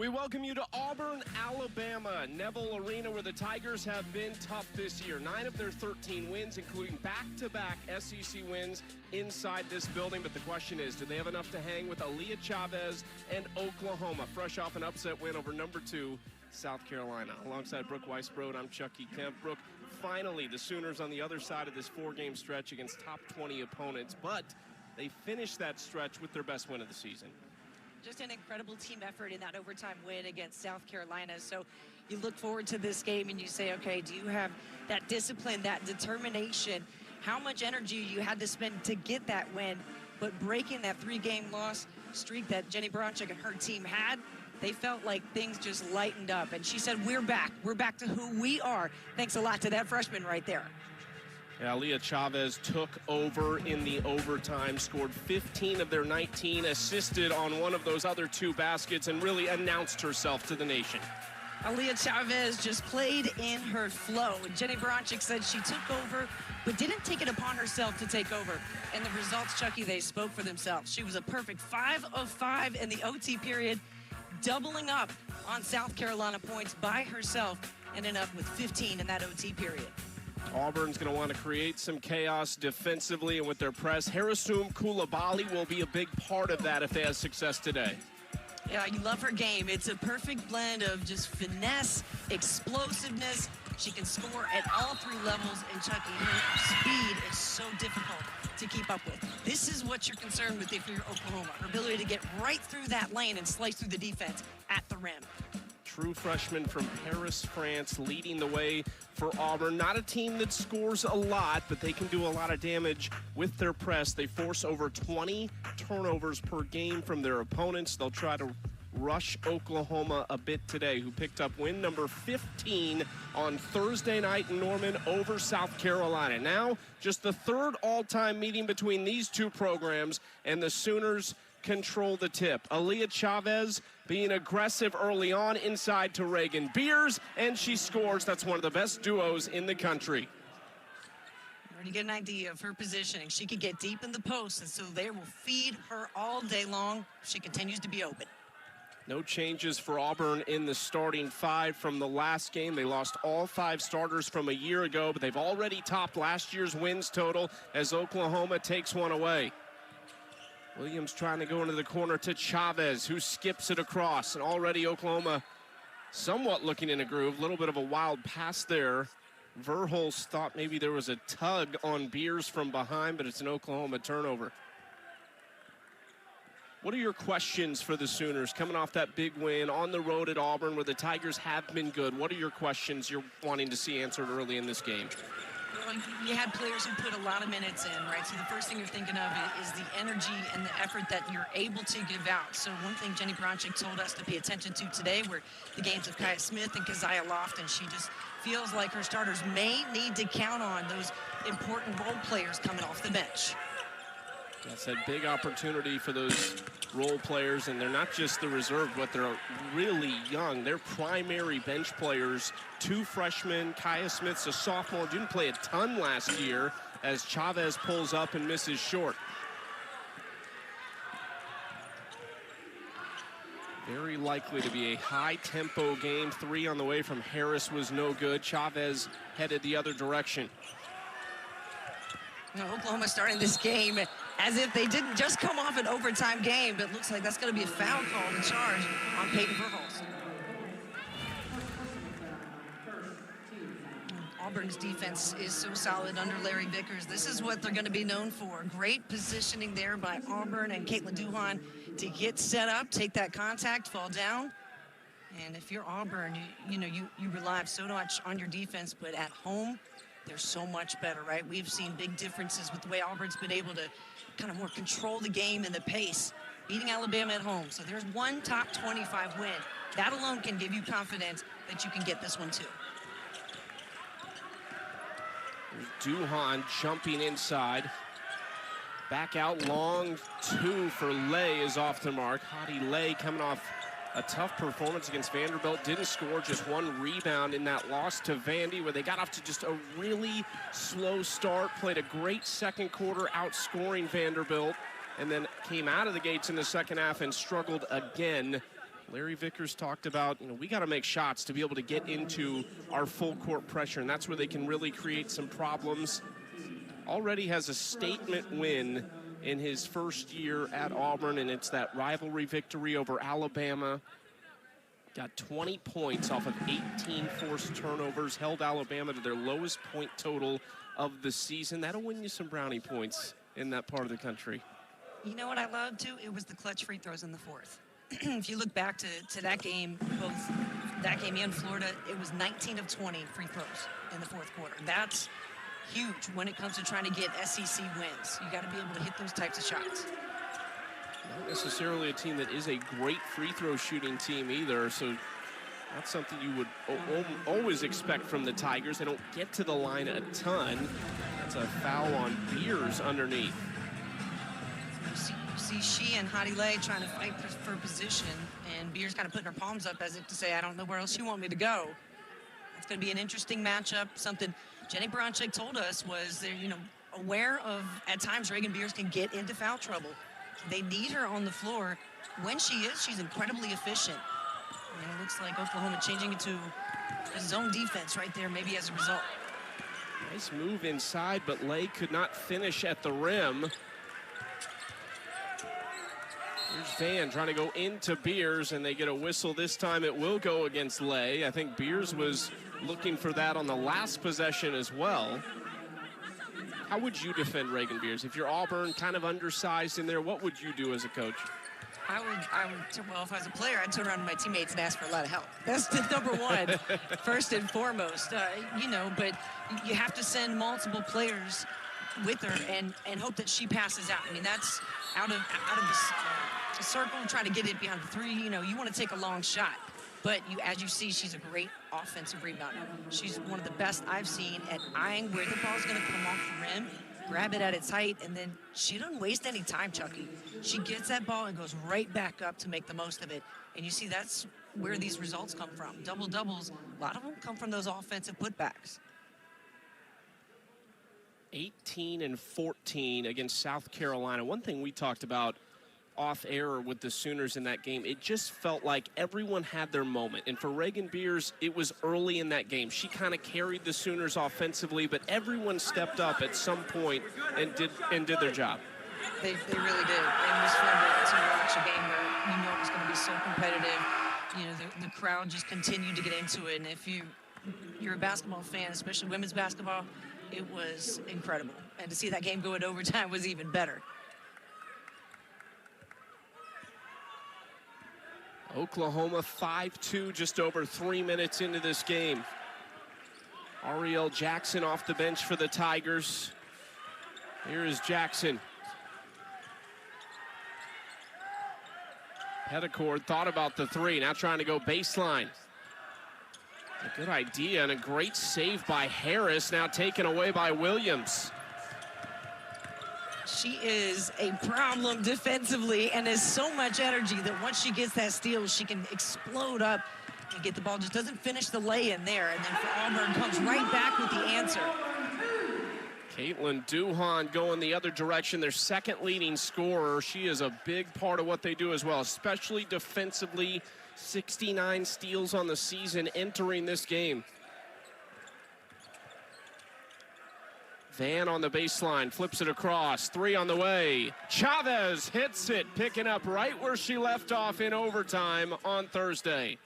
We welcome you to Auburn, Alabama, Neville Arena, where the Tigers have been tough this year. 9 of their 13 wins, including back-to-back SEC wins inside this building. But the question is, do they have enough to hang with Aaliyah Chavez and Oklahoma, fresh off an upset win over number 2, South Carolina? Alongside Brooke Weisbrod, I'm Chucky Kemp. Brooke, finally, the Sooners on the other side of this 4-game stretch against top 20 opponents, but they finished that stretch with their best win of the season. Just an incredible team effort in that overtime win against South Carolina. So you look forward to this game and you say, okay, do you have that discipline, that determination, how much energy you had to spend to get that win, but breaking that 3-game loss streak that Jenny Bronchick and her team had, they felt like things just lightened up. And she said, we're back to who we are. Thanks a lot to that freshman right there. Yeah, Aaliyah Chavez took over in the overtime, scored 15 of their 19, assisted on one of those other 2 baskets, and really announced herself to the nation. Aaliyah Chavez just played in her flow. Jenny Bronchick said she took over, but didn't take it upon herself to take over. And the results, Chucky, they spoke for themselves. She was a perfect 5 of 5 in the OT period, doubling up on South Carolina points by herself, ending up with 15 in that OT period. Auburn's going to want to create some chaos defensively and with their press. Harrison Koulibaly will be a big part of that if they have success today. Yeah, you love her game. It's a perfect blend of just finesse, explosiveness. She can score at all 3 levels, and Chucky, her speed is so difficult to keep up with. This is what you're concerned with if you're Oklahoma, her ability to get right through that lane and slice through the defense at the rim. True freshman from Paris, France, leading the way for Auburn. Not a team that scores a lot, but they can do a lot of damage with their press. They force over 20 turnovers per game from their opponents. They'll try to rush Oklahoma a bit today, who picked up win number 15 on Thursday night in Norman over South Carolina. Now, just the 3rd all-time meeting between these 2 programs, and the Sooners control the tip. Aaliyah Chavez being aggressive early on inside to Reagan Beers, and she scores. That's one of the best duos in the country. To get an idea of her positioning, she could get deep in the post, and so they will feed her all day long. She continues to be open. No changes for Auburn in the starting 5 from the last game. They lost all 5 starters from a year ago, but they've already topped last year's wins total as Oklahoma takes one away. Williams trying to go into the corner to Chavez, who skips it across. And already Oklahoma somewhat looking in a groove. A little bit of a wild pass there. Verhulst thought maybe there was a tug on Beers from behind, but it's an Oklahoma turnover. What are your questions for the Sooners coming off that big win on the road at Auburn where the Tigers have been good? What are your questions you're wanting to see answered early in this game? Well, you had players who put a lot of minutes in, right? So the first thing you're thinking of is the energy and the effort that you're able to give out. So one thing Jenny Bronchick told us to pay attention to today were the games of Kaya Smith and Keziah Lofton. She just feels like her starters may need to count on those important role players coming off the bench. That's a big opportunity for those role players, and they're not just the reserve, but they're really young. They're primary bench players. 2 freshmen. Kaya Smith's a sophomore, didn't play a ton last year as Chavez pulls up and misses short. Very likely to be a high-tempo game. 3 on the way from Harris was no good. Chavez headed the other direction. You know, Oklahoma starting this game as if they didn't just come off an overtime game, but it looks like that's going to be a foul call to charge on Peyton Verhulst. Auburn's defense is so solid under Larry Vickers. This is what they're going to be known for. Great positioning there by Auburn and Caitlin Duhan to get set up, take that contact, fall down. And if you're Auburn, you rely so much on your defense, but at home, they're so much better, right? We've seen big differences with the way Auburn's been able to kind of more control the game and the pace, beating Alabama at home. So there's one top 25 win. That alone can give you confidence that you can get this one too. Duhan jumping inside. Back out long 2 for Lay is off the mark. Hadi Lay coming off a tough performance against Vanderbilt. Didn't score, just 1 rebound in that loss to Vandy, where they got off to just a really slow start. Played a great second quarter, outscoring Vanderbilt, and then came out of the gates in the second half and struggled again Larry Vickers talked about, we got to make shots to be able to get into our full court pressure, and that's where they can really create some problems. Already has a statement win in his first year at Auburn, and it's that rivalry victory over Alabama. Got 20 points off of 18 forced turnovers, held Alabama to their lowest point total of the season. That'll win you some brownie points in that part of the country. You know what I love, too? It was the clutch free throws in the fourth. If you look back to that game, both that game and Florida, it was 19 of 20 free throws in the fourth quarter. That's huge when it comes to trying to get SEC wins. You got to be able to hit those types of shots. Not necessarily a team that is a great free throw shooting team either, so that's something you would always expect from the Tigers. They don't get to the line a ton. That's a foul on Beers underneath. You see she and Hadi Lay trying to fight for position, and Beers kind of putting her palms up as if to say, I don't know where else you want me to go. It's going to be an interesting matchup. Something Jenny Baranczyk told us was they're, aware of, at times, Reagan Beers can get into foul trouble. They need her on the floor. When she is, she's incredibly efficient. And it looks like Oklahoma changing it to a zone defense right there, maybe as a result. Nice move inside, but Lay could not finish at the rim. Here's Van trying to go into Beers, and they get a whistle. This time it will go against Lay. I think Beers was looking for that on the last possession as well. How would you defend Reagan Beers? If you're Auburn, kind of undersized in there, what would you do as a coach? I would, well, if I was a player, I'd turn around to my teammates and ask for a lot of help. That's the number one, first and foremost. But you have to send multiple players with her and hope that she passes out. I mean, that's out of the circle and trying to get it behind the three. You want to take a long shot. But as you see, she's a great offensive rebounder. She's one of the best I've seen at eyeing where the ball's going to come off the rim, grab it at its height, and then she doesn't waste any time, Chucky. She gets that ball and goes right back up to make the most of it. And you see that's where these results come from. Double-doubles, a lot of them come from those offensive putbacks. 18 and 14 against South Carolina. One thing we talked about off air with the Sooners in that game, it just felt like everyone had their moment. And for Reagan Beers, it was early in that game. She kind of carried the Sooners offensively, but everyone stepped up at some point and did their job. They really did. It was fun to watch a game where it was going to be so competitive. The crowd just continued to get into it. And if you're a basketball fan, especially women's basketball, it was incredible. And to see that game go into overtime was even better. Oklahoma 5-2, just over 3 minutes into this game. Ariel Jackson off the bench for the Tigers. Here is Jackson. Petticord thought about the three, now trying to go baseline. A good idea and a great save by Harris, now taken away by Williams. She is a problem defensively and has so much energy that once she gets that steal, she can explode up and get the ball. Just doesn't finish the lay-in there. And then for Auburn, comes right back with the answer. Caitlin Duhan going the other direction, their second leading scorer. She is a big part of what they do as well, especially defensively. 69 steals on the season entering this game. Van on the baseline, flips it across, three on the way. Chavez hits it, picking up right where she left off in overtime on Thursday.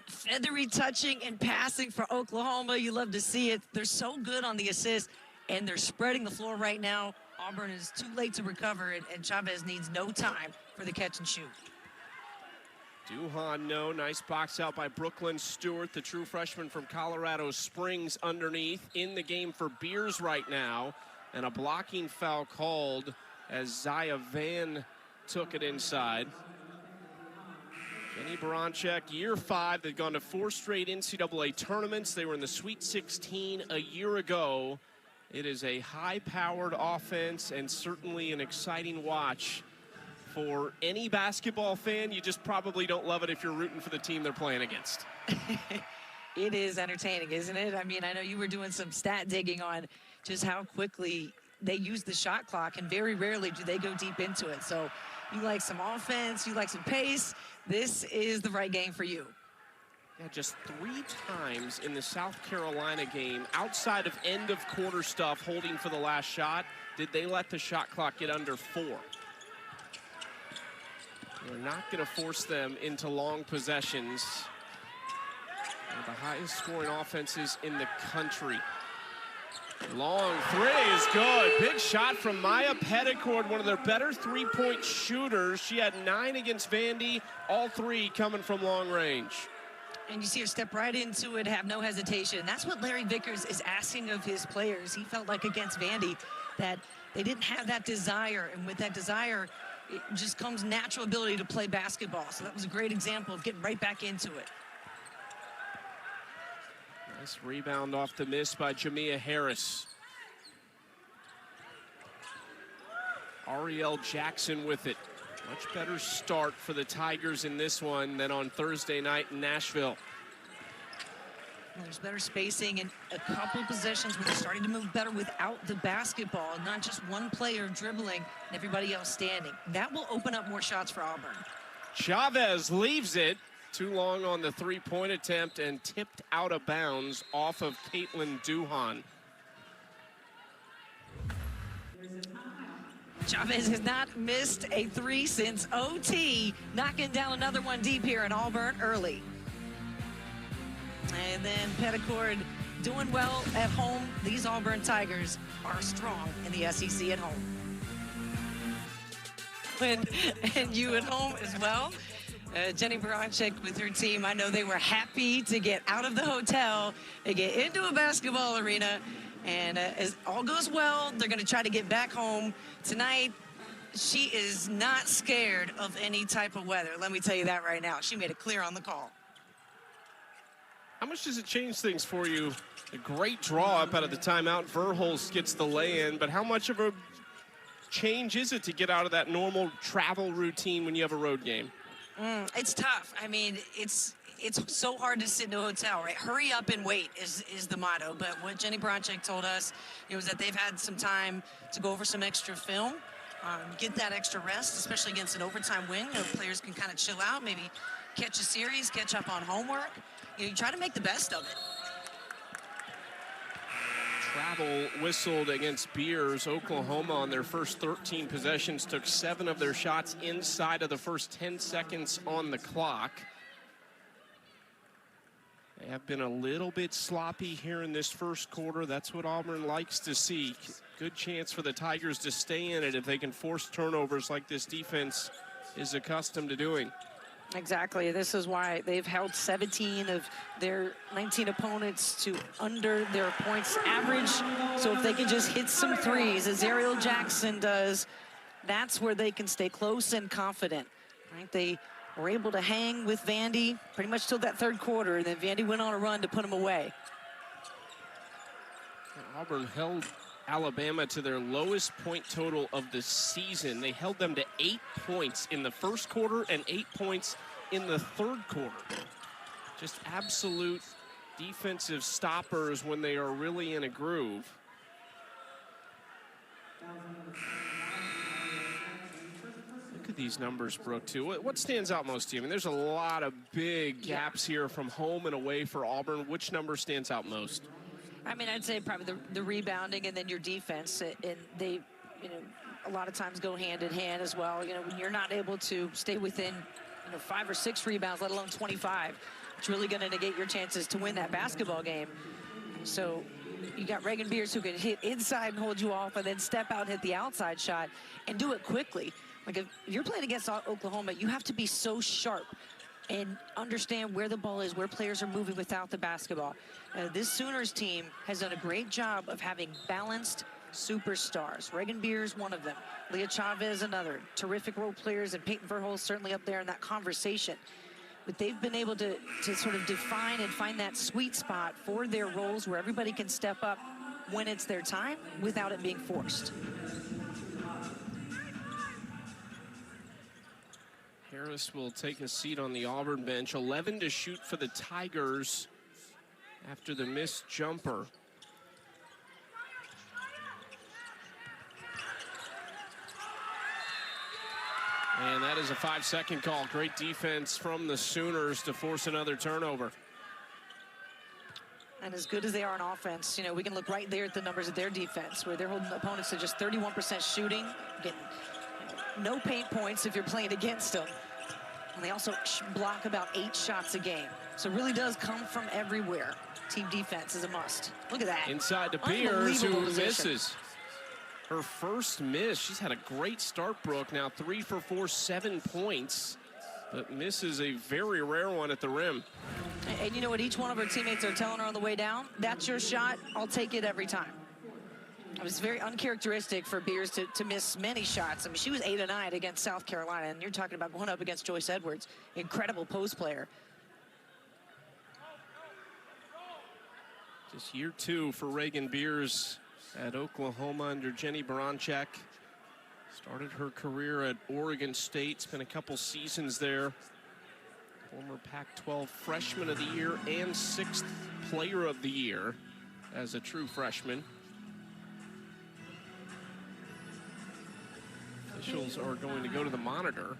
Feathery touching and passing for Oklahoma. You love to see it. They're so good on the assist, and they're spreading the floor right now. Auburn is too late to recover it, and Chavez needs no time for the catch and shoot. Duhan, no. Nice box out by Brooklyn Stewart, the true freshman from Colorado Springs underneath. In the game for Beers right now. And a blocking foul called as Zaya Van took it inside. Jenny Baranczyk, year 5. They've gone to 4 straight NCAA tournaments. They were in the Sweet 16 a year ago. It is a high-powered offense and certainly an exciting watch. For any basketball fan, you just probably don't love it if you're rooting for the team they're playing against. It is entertaining, isn't it? I mean, I know you were doing some stat digging on just how quickly they use the shot clock, and very rarely do they go deep into it. So you like some offense, you like some pace, this is the right game for you. Yeah, just 3 times in the South Carolina game, outside of end of quarter stuff, holding for the last shot, did they let the shot clock get under 4. We're not going to force them into long possessions. One of the highest scoring offenses in the country. Long three is good. Big shot from Maya Petticord, one of their better three-point shooters. She had 9 against Vandy, all 3 coming from long range. And you see her step right into it, have no hesitation. That's what Larry Vickers is asking of his players. He felt like against Vandy that they didn't have that desire, and with that desire, it just comes natural ability to play basketball. So that was a great example of getting right back into it. Nice rebound off the miss by Jamia Harris. Ariel Jackson with it. Much better start for the Tigers in this one than on Thursday night in Nashville. There's better spacing and a couple possessions where they're starting to move better without the basketball, not just one player dribbling and everybody else standing. That will open up more shots for Auburn. Chavez leaves it. Too long on the three-point attempt and tipped out of bounds off of Caitlin Duhan. Chavez has not missed a 3 since OT, knocking down another one deep here in Auburn early. And then Petticord doing well at home. These Auburn Tigers are strong in the SEC at home. And you at home as well. Jenny Baranczyk with her team, I know they were happy to get out of the hotel and get into a basketball arena. And as all goes well, they're going to try to get back home tonight. She is not scared of any type of weather. Let me tell you that right now. She made it clear on the call. How much does it change things for you? A great draw up out of the timeout. Verhulst gets the lay-in, but how much of a change is it to get out of that normal travel routine when you have a road game? It's tough. I mean, it's so hard to sit in a hotel, right? Hurry up and wait is the motto. But what Jenny Baranczyk told us, was that they've had some time to go over some extra film, get that extra rest, especially against an overtime win. Players can kind of chill out, maybe catch a series, catch up on homework. You try to make the best of it. Travel whistled against Beers. Oklahoma on their first 13 possessions took 7 of their shots inside of the first 10 seconds on the clock. They have been a little bit sloppy here in this first quarter. That's what Auburn likes to see. Good chance for the Tigers to stay in it if they can force turnovers like this defense is accustomed to doing. Exactly. This is why they've held 17 of their 19 opponents to under their points average. So if they can just hit some threes, as Ariel Jackson does, that's where they can stay close and confident. Right? They were able to hang with Vandy pretty much till that third quarter, and then Vandy went on a run to put them away. Auburn held Alabama to their lowest point total of the season. They held them to 8 points in the first quarter and 8 points in the third quarter. Just absolute defensive stoppers when they are really in a groove. Look at these numbers, Brooke, too. What stands out most to you? I mean, there's a lot of big gaps here from home and away for Auburn. Which number stands out most? I mean, I'd say probably the rebounding and then your defense. And they, a lot of times go hand in hand as well. When you're not able to stay within, 5 or 6 rebounds, let alone 25, it's really going to negate your chances to win that basketball game. So you got Reagan Beers who can hit inside and hold you off and then step out and hit the outside shot and do it quickly. Like if you're playing against Oklahoma, you have to be so sharp and understand where the ball is, where players are moving without the basketball. This Sooners team has done a great job of having balanced superstars. Reagan Beers, one of them. Leah Chavez, another. Terrific role players, and Peyton Verhulst certainly up there in that conversation. But they've been able to sort of define and find that sweet spot for their roles where everybody can step up when it's their time without it being forced. Harris will take a seat on the Auburn bench. 11 to shoot for the Tigers after the missed jumper. And that is a 5-second call. Great defense from the Sooners to force another turnover. And as good as they are on offense, you know, we can look right there at the numbers of their defense, where they're holding opponents to just 31% shooting, getting no paint points if you're playing against them. And they also block about 8 shots a game. So it really does come from everywhere. Team defense is a must. Look at that. Inside to Beers, who misses. Her first miss. She's had a great start, Brooke. Now 3 for 4, 7 points. But misses a very rare one at the rim. And you know what each one of her teammates are telling her on the way down? That's your shot. I'll take it every time. It was very uncharacteristic for Beers to miss many shots. I mean, she was 8 of 9 against South Carolina, and you're talking about going up against Joyce Edwards. Incredible post player. Just year 2 for Reagan Beers at Oklahoma under Jenny Baranchak. Started her career at Oregon State, spent a couple seasons there. Former Pac-12 Freshman of the Year and 6th Player of the Year as a true freshman. Officials are going to go to the monitor.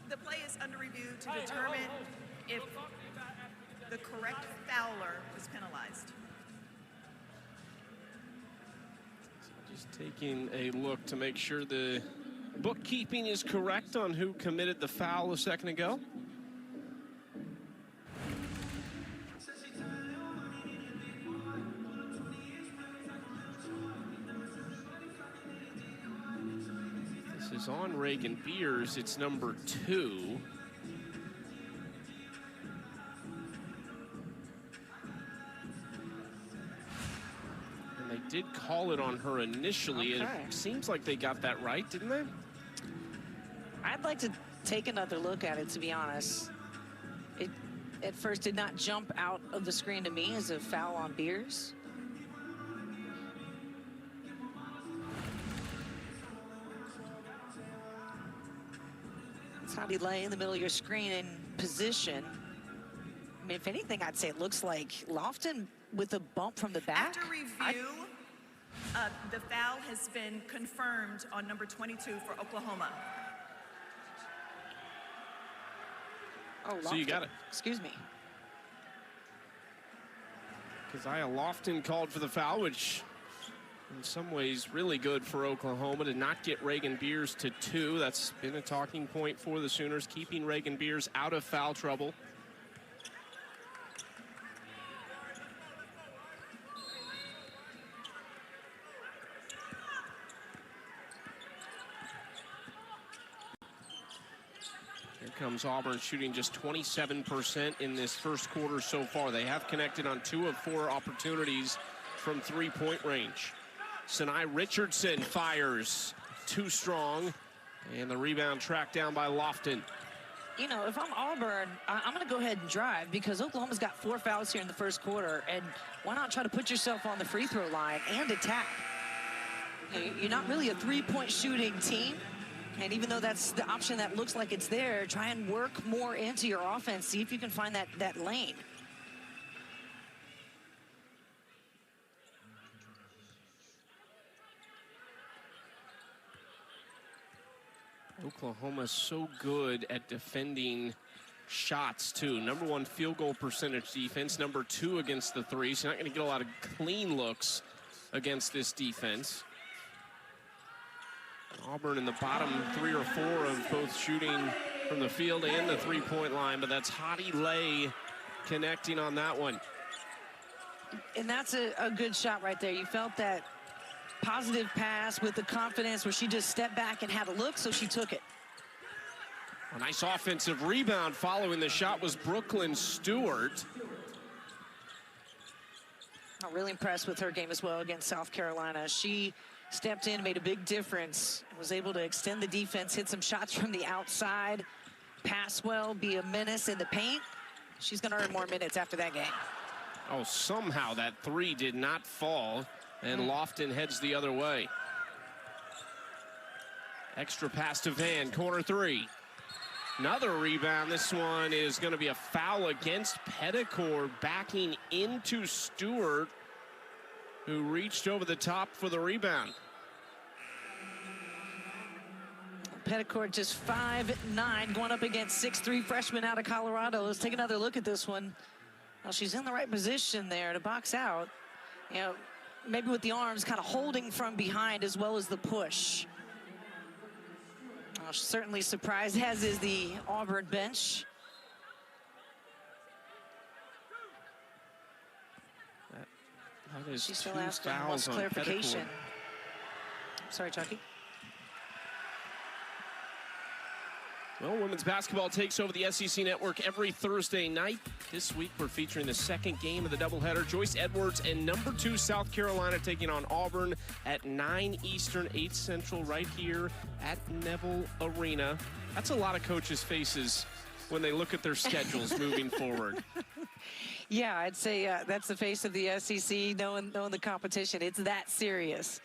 The play is under review to determine if the correct fouler was penalized. Just taking a look to make sure the bookkeeping is correct on who committed the foul a second ago. This is on Reagan Beers. It's number 2. They did call it on her initially. Okay. It seems like they got that right, didn't they? I'd like to take another look at it, to be honest. It at first did not jump out of the screen to me as a foul on Beers. That's how he lay in the middle of your screen in position. I mean, if anything, I'd say it looks like Lofton with a bump from the back. After review, the foul has been confirmed on number 22 for Oklahoma. Oh, Lofton. So you got it. Excuse me. Keziah Lofton called for the foul, which in some ways really good for Oklahoma to not get Reagan Beers to 2. That's been a talking point for the Sooners, keeping Reagan Beers out of foul trouble. Comes Auburn shooting just 27% in this first quarter so far. They have connected on 2 of 4 opportunities from 3-point range. Sinai Richardson fires too strong, and the rebound tracked down by Lofton. You know, if I'm Auburn, I'm going to go ahead and drive because Oklahoma's got 4 fouls here in the first quarter, and why not try to put yourself on the free throw line and attack? You're not really a 3-point shooting team. And even though that's the option that looks like it's there, try and work more into your offense. See if you can find that lane. Oklahoma's so good at defending shots, too. Number 1 field goal percentage defense. Number 2 against the 3. So you're not going to get a lot of clean looks against this defense. Auburn in the bottom 3 or 4 of both shooting from the field and the 3-point line, but that's Hottie Lay connecting on that one. And that's a good shot right there. You felt that positive pass with the confidence where she just stepped back and had a look, so she took it. A nice offensive rebound following the shot was Brooklyn Stewart. I'm really impressed with her game as well against South Carolina. She stepped in, made a big difference, was able to extend the defense, hit some shots from the outside, pass well, be a menace in the paint. She's going to earn more minutes after that game. Oh, somehow that 3 did not fall, and Lofton heads the other way. Extra pass to Van, corner 3. Another rebound. This one is going to be a foul against Petticord, backing into Stewart, who reached over the top for the rebound. Petticord just 5'9", going up against 6'3" freshman out of Colorado. Let's take another look at this one. Well, she's in the right position there to box out. You know, maybe with the arms kind of holding from behind as well as the push. Well, certainly surprised, as is the Auburn bench. That is She's still two asking fouls on clarification. Petticord. Sorry, Chucky. Well, women's basketball takes over the SEC Network every Thursday night. This week, we're featuring the second game of the doubleheader. Joyce Edwards and number 2 South Carolina taking on Auburn at 9 Eastern, 8 Central, right here at Neville Arena. That's a lot of coaches' faces when they look at their schedules moving forward. Yeah, I'd say that's the face of the SEC, knowing the competition. It's that serious.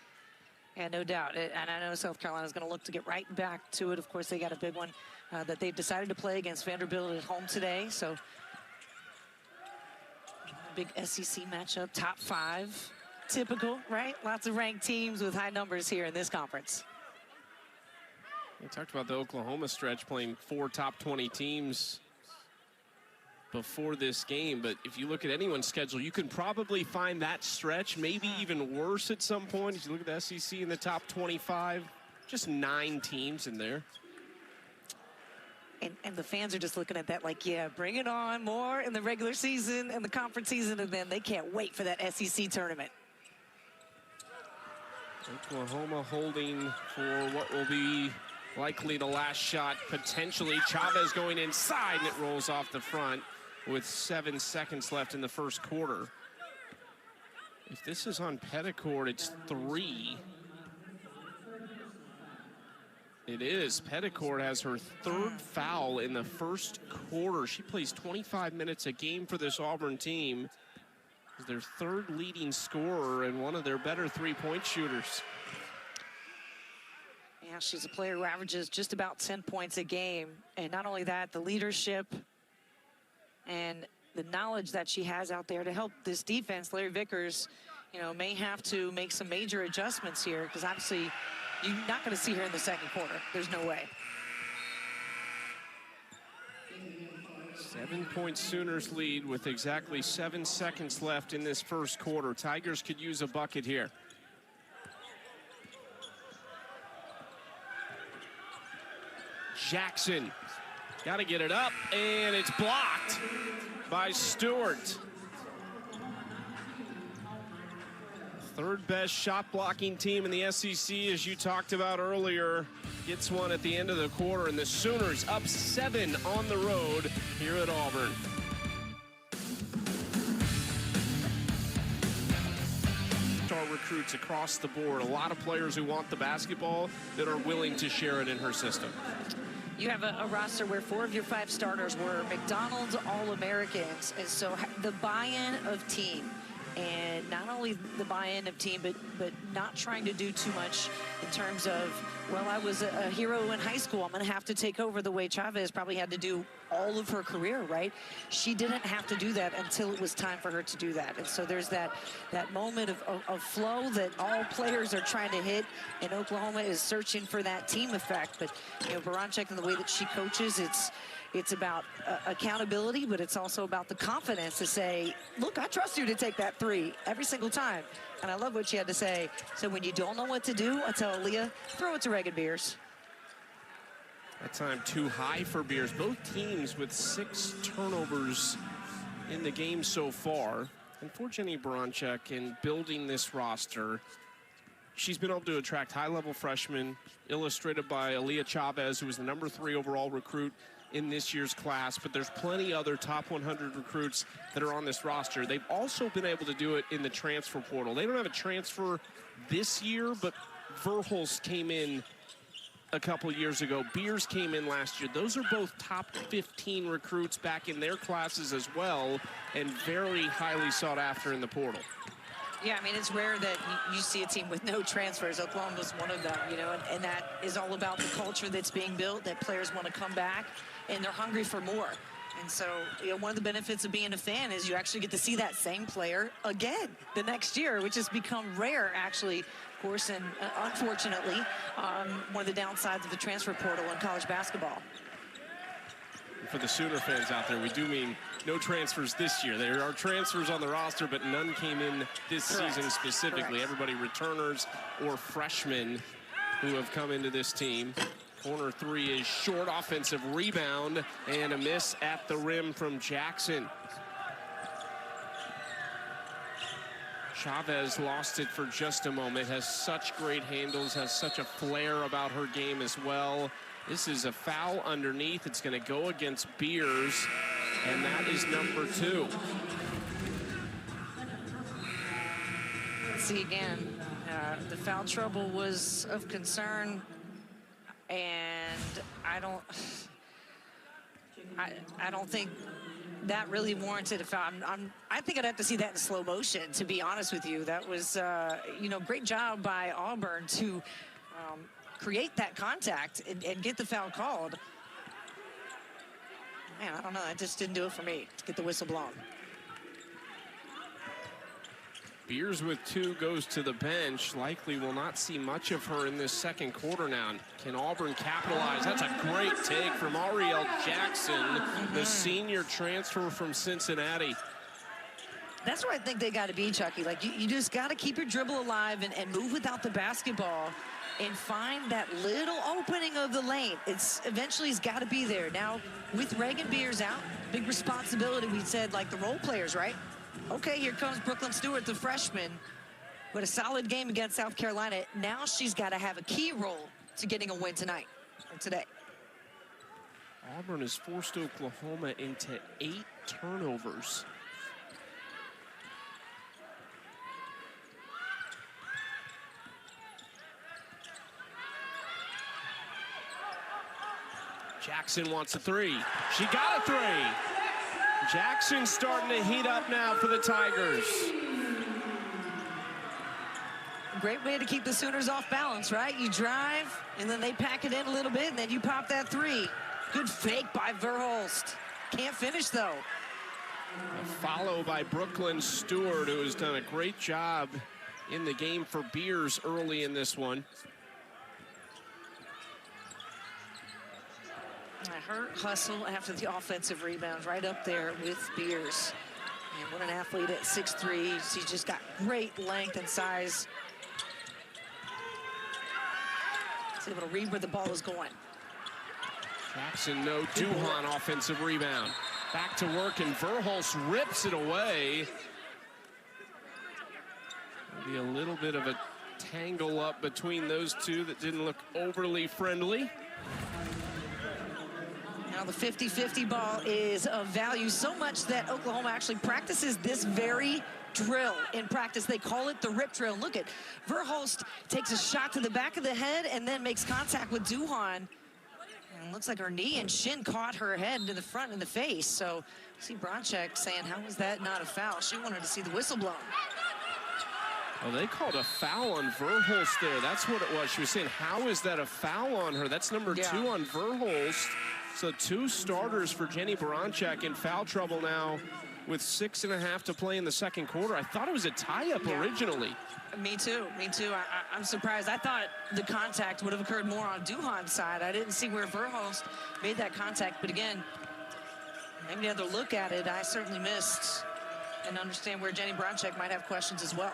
Yeah, no doubt. And I know South Carolina's going to look to get right back to it. Of course, they got a big one that they've decided to play against Vanderbilt at home today. So, big SEC matchup, top 5. Typical, right? Lots of ranked teams with high numbers here in this conference. We talked about the Oklahoma stretch, playing 4 top 20 teams before this game, but if you look at anyone's schedule, you can probably find that stretch, maybe even worse at some point. If you look at the SEC in the top 25, just 9 teams in there. And the fans are just looking at that like, yeah, bring it on, more in the regular season and the conference season, and then they can't wait for that SEC tournament. Oklahoma holding for what will be likely the last shot, potentially. Chavez going inside, and it rolls off the front with 7 seconds left in the first quarter. If this is on Petticord, it's 3. It is. Petticord has her 3rd foul in the first quarter. She plays 25 minutes a game for this Auburn team. She's their 3rd leading scorer and one of their better 3-point shooters. Yeah, she's a player who averages just about 10 points a game. And not only that, the leadership and the knowledge that she has out there to help this defense. Larry Vickers, you know, may have to make some major adjustments here, because obviously you're not going to see her in the second quarter. There's no way. 7-point Sooners lead with exactly 7 seconds left in this first quarter. Tigers could use a bucket here. Jackson, got to get it up, and it's blocked by Stewart. 3rd best shot blocking team in the SEC, as you talked about earlier, gets one at the end of the quarter, and the Sooners up 7 on the road here at Auburn. Star recruits across the board, a lot of players who want the basketball that are willing to share it in her system. You have a roster where 4 of your 5 starters were McDonald's All-Americans, and so the buy-in of team. And not only the buy-in of team, but not trying to do too much in terms of, well, I was a hero in high school, I'm going to have to take over the way Chavez probably had to do all of her career, right? She didn't have to do that until it was time for her to do that. And so there's that moment of flow that all players are trying to hit, and Oklahoma is searching for that team effect. But, you know, Baranczyk and the way that she coaches, it's about accountability, but it's also about the confidence to say, look, I trust you to take that 3 every single time. And I love what she had to say. So when you don't know what to do, I tell Aaliyah, throw it to Reagan Beers. That time too high for Beers. Both teams with 6 turnovers in the game so far. And for Jenny Baranczyk in building this roster, she's been able to attract high-level freshmen, illustrated by Aaliyah Chavez, who was the number 3 overall recruit in this year's class, but there's plenty other top 100 recruits that are on this roster. They've also been able to do it in the transfer portal. They don't have a transfer this year, but Verhulst came in a couple years ago. Beers came in last year. Those are both top 15 recruits back in their classes as well, and very highly sought after in the portal. Yeah, I mean, it's rare that you see a team with no transfers. Oklahoma was one of them, you know, and that is all about the culture that's being built, that players want to come back and they're hungry for more. And so, you know, one of the benefits of being a fan is you actually get to see that same player again the next year, which has become rare, actually, of course, and unfortunately, one of the downsides of the transfer portal in college basketball. For the Sooner fans out there, we do mean no transfers this year. There are transfers on the roster, but none came in this season specifically. Everybody returners or freshmen who have come into this team. Corner three is short, offensive rebound, and a miss at the rim from Jackson. Chavez lost it for just a moment, has such great handles, has such a flair about her game as well. This is a foul underneath. It's going to go against Beers, and that is number 2. See, again, the foul trouble was of concern, and I don't think that really warranted a foul. I think I'd have to see that in slow motion, to be honest with you. That was, you know, great job by Auburn to create that contact and get the foul called. Man, I don't know. That just didn't do it for me to get the whistle blown. Beers with 2 goes to the bench. Likely will not see much of her in this second quarter now. Can Auburn capitalize? That's a great take from Ariel Jackson, the senior transfer from Cincinnati. That's where I think they got to be, Chucky. Like, you just got to keep your dribble alive and move without the basketball and find that little opening of the lane. It's eventually has got to be there. Now, with Reagan Beers out, big responsibility. We said, like, the role players, right? Okay, here comes Brooklyn Stewart, the freshman, with a solid game against South Carolina. Now she's got to have a key role to getting a win tonight, or today. Auburn has forced Oklahoma into 8 turnovers. Jackson wants a 3. She got a 3. Jackson starting to heat up now for the Tigers. Great way to keep the Sooners off balance, right? You drive, and then they pack it in a little bit, and then you pop that 3. Good fake by Verhulst. Can't finish, though. A follow by Brooklyn Stewart, who has done a great job in the game for Beers early in this one. Her hustle after the offensive rebounds right up there with Beers. And what an athlete at 6'3". She's just got great length and size. She's able to read where the ball is going. Jackson, no. Duhan offensive rebound. Back to work, and Verhulst rips it away. Maybe a little bit of a tangle up between those two that didn't look overly friendly. Now the 50-50 ball is of value so much that Oklahoma actually practices this very drill in practice. They call it the rip drill. Look at Verhulst takes a shot to the back of the head and then makes contact with Duhan. And it looks like her knee and shin caught her head to the front in the face. So see Bronchek saying, how was that not a foul? She wanted to see the whistle blown. Well, they called a foul on Verhulst there. That's what it was. She was saying, how is that a foul on her? That's number 2 on Verhulst. So 2 starters for Jenny Bronchek in foul trouble now with 6.5 to play in the second quarter. I thought it was a tie-up originally. Me too. I'm surprised. I thought the contact would have occurred more on Duhan's side. I didn't see where Verhulst made that contact. But again, maybe another look at it, I certainly missed and understand where Jenny Bronchek might have questions as well.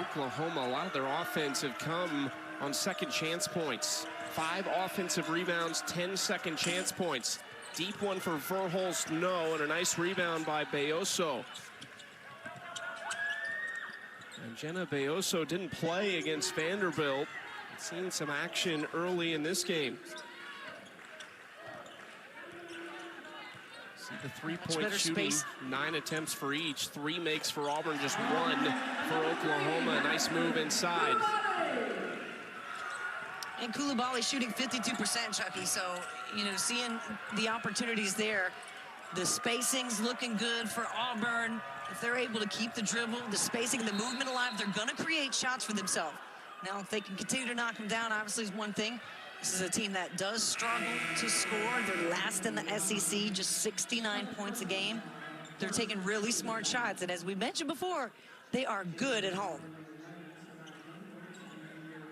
Oklahoma, a lot of their offense have come on second chance points. 5 offensive rebounds, 10 second chance points. Deep one for Verhulst, no, and a nice rebound by Beoso. And Jenna Beoso didn't play against Vanderbilt. Seen some action early in this game. See the 3-point shooting, space. 9 attempts for each. 3 makes for Auburn, just 1 for Oklahoma. Nice move inside. And Coulibaly shooting 52%, Chucky. So, you know, seeing the opportunities there, the spacing's looking good for Auburn. If they're able to keep the dribble, the spacing, and the movement alive, they're going to create shots for themselves. Now, if they can continue to knock them down, obviously is one thing. This is a team that does struggle to score. They're last in the SEC, just 69 points a game. They're taking really smart shots, and as we mentioned before, they are good at home.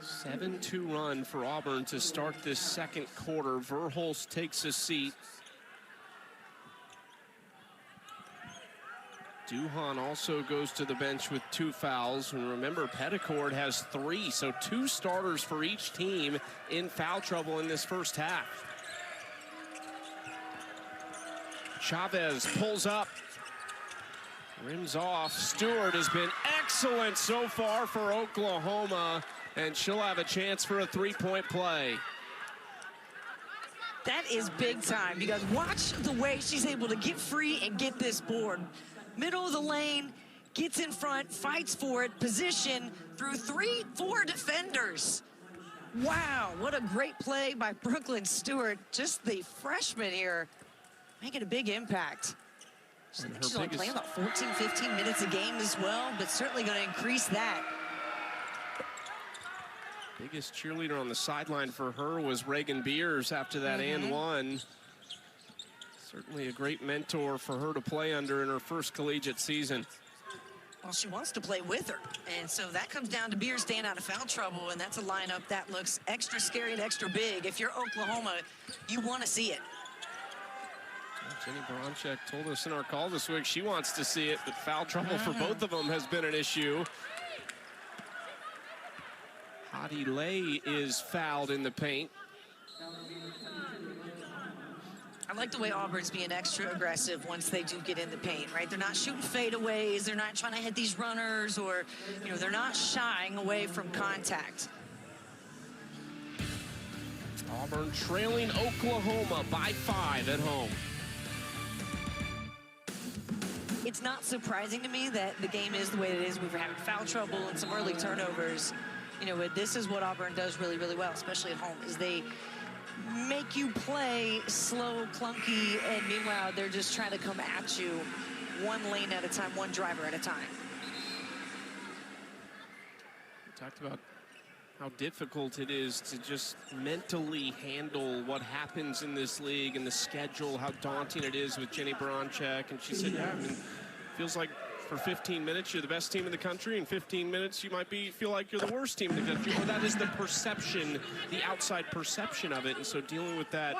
7-2 run for Auburn to start this second quarter. Verhulst takes a seat. Duhan also goes to the bench with 2 fouls. And remember, Petticord has 3, so 2 starters for each team in foul trouble in this first half. Chavez pulls up, rims off. Stewart has been excellent so far for Oklahoma, and she'll have a chance for a 3-point play. That is big time, because watch the way she's able to get free and get this board. Middle of the lane, gets in front, fights for it, position through 3-4 defenders. Wow, what a great play by Brooklyn Stewart. Just the freshman here making a big impact. She's only playing about 14, 15 minutes a game as well, but certainly going to increase that. Biggest cheerleader on the sideline for her was Reagan Beers after that and one. Certainly a great mentor for her to play under in her first collegiate season. Well, she wants to play with her, and so that comes down to Beers staying out of foul trouble, and that's a lineup that looks extra scary and extra big. If you're Oklahoma, you want to see it. Jenny Baranchek told us in our call this week she wants to see it, but foul trouble for both of them has been an issue. Hadi Lay is fouled in the paint. I like the way Auburn's being extra aggressive once they do get in the paint, right? They're not shooting fadeaways. They're not trying to hit these runners, or, you know, they're not shying away from contact. Auburn trailing Oklahoma by 5 at home. It's not surprising to me that the game is the way it is. We've having foul trouble and some early turnovers. You know, but this is what Auburn does really, really well, especially at home, is they make you play slow, clunky, and meanwhile, they're just trying to come at you one lane at a time, one driver at a time. We talked about how difficult it is to just mentally handle what happens in this league and the schedule, how daunting it is with Jenny Baranchek. And she said, yeah, I mean, feels like for 15 minutes you're the best team in the country, and 15 minutes you might feel like you're the worst team in the country. Or that is the perception, the outside perception of it. And so dealing with that,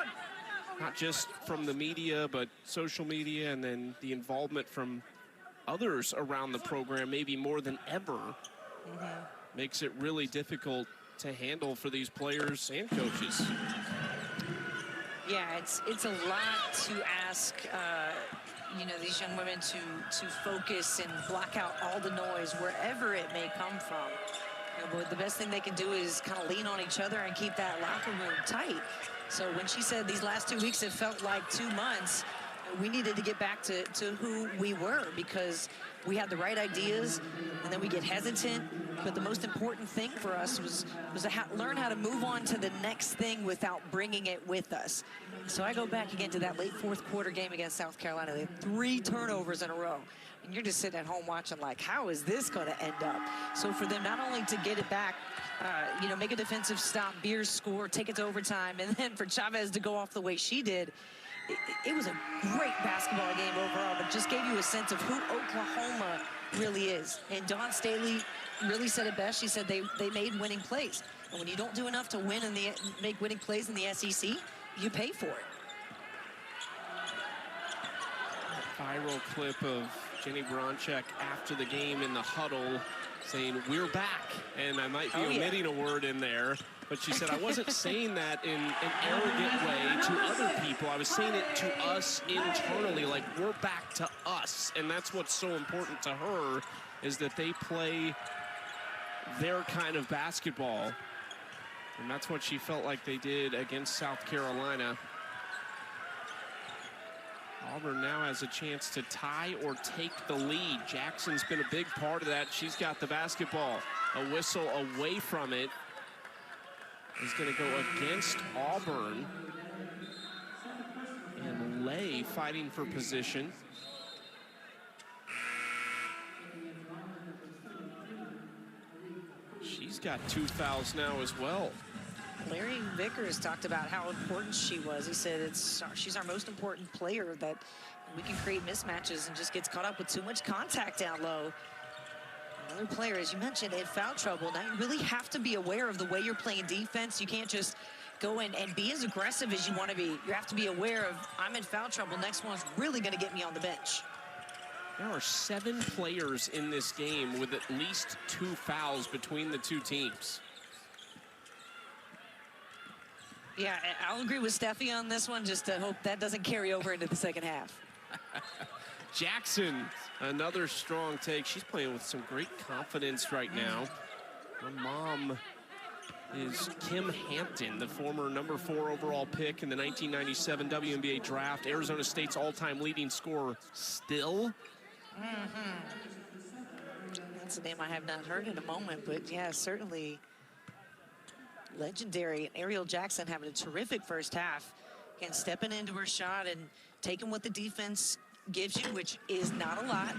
not just from the media, but social media, and then the involvement from others around the program, maybe more than ever, makes it really difficult to handle for these players and coaches. Yeah, it's a lot to ask, you know, these young women to focus and block out all the noise wherever it may come from. You know, but the best thing they can do is kind of lean on each other and keep that locker room tight. So when she said these last 2 weeks have felt like 2 months, we needed to get back to who we were, because we had the right ideas, and then we get hesitant. But the most important thing for us was to learn how to move on to the next thing without bringing it with us. So I go back again to that late fourth quarter game against South Carolina. They had 3 turnovers in a row. And you're just sitting at home watching like, how is this going to end up? So for them not only to get it back, you know, make a defensive stop, Beers score, take it to overtime, and then for Chavez to go off the way she did, it was a great basketball game overall, but just gave you a sense of who Oklahoma really is. And Dawn Staley really said it best. She said they made winning plays. And when you don't do enough to win and make winning plays in the SEC, you pay for it. A viral clip of Jenny Baranchek after the game in the huddle saying, "We're back." And I might be omitting a word in there, but she said, I wasn't saying that in an arrogant way to other people. I was saying it to us internally, like, we're back to us. And that's what's so important to her, is that they play their kind of basketball. And that's what she felt like they did against South Carolina. Auburn now has a chance to tie or take the lead. Jackson's been a big part of that. She's got the basketball. A whistle away from it is going to go against Auburn. And Lay fighting for position. She's got 2 fouls now as well. Larry Vickers talked about how important she was. He said she's our most important player, that we can create mismatches and just gets caught up with too much contact down low. Another player, as you mentioned, in foul trouble. Now you really have to be aware of the way you're playing defense. You can't just go in and be as aggressive as you want to be. You have to be aware of, I'm in foul trouble. Next one's really going to get me on the bench. There are 7 players in this game with at least 2 fouls between the two teams. Yeah, I'll agree with Steffi on this one. Just hope that doesn't carry over into the second half. Jackson, another strong take. She's playing with some great confidence right now. Her mom is Kim Hampton, the former #4 overall pick in the 1997 WNBA draft, Arizona State's all-time leading scorer still. That's a name I have not heard in a moment, but yeah, certainly legendary. Ariel Jackson having a terrific first half. Again, stepping into her shot and taking what the defense gives you, which is not a lot.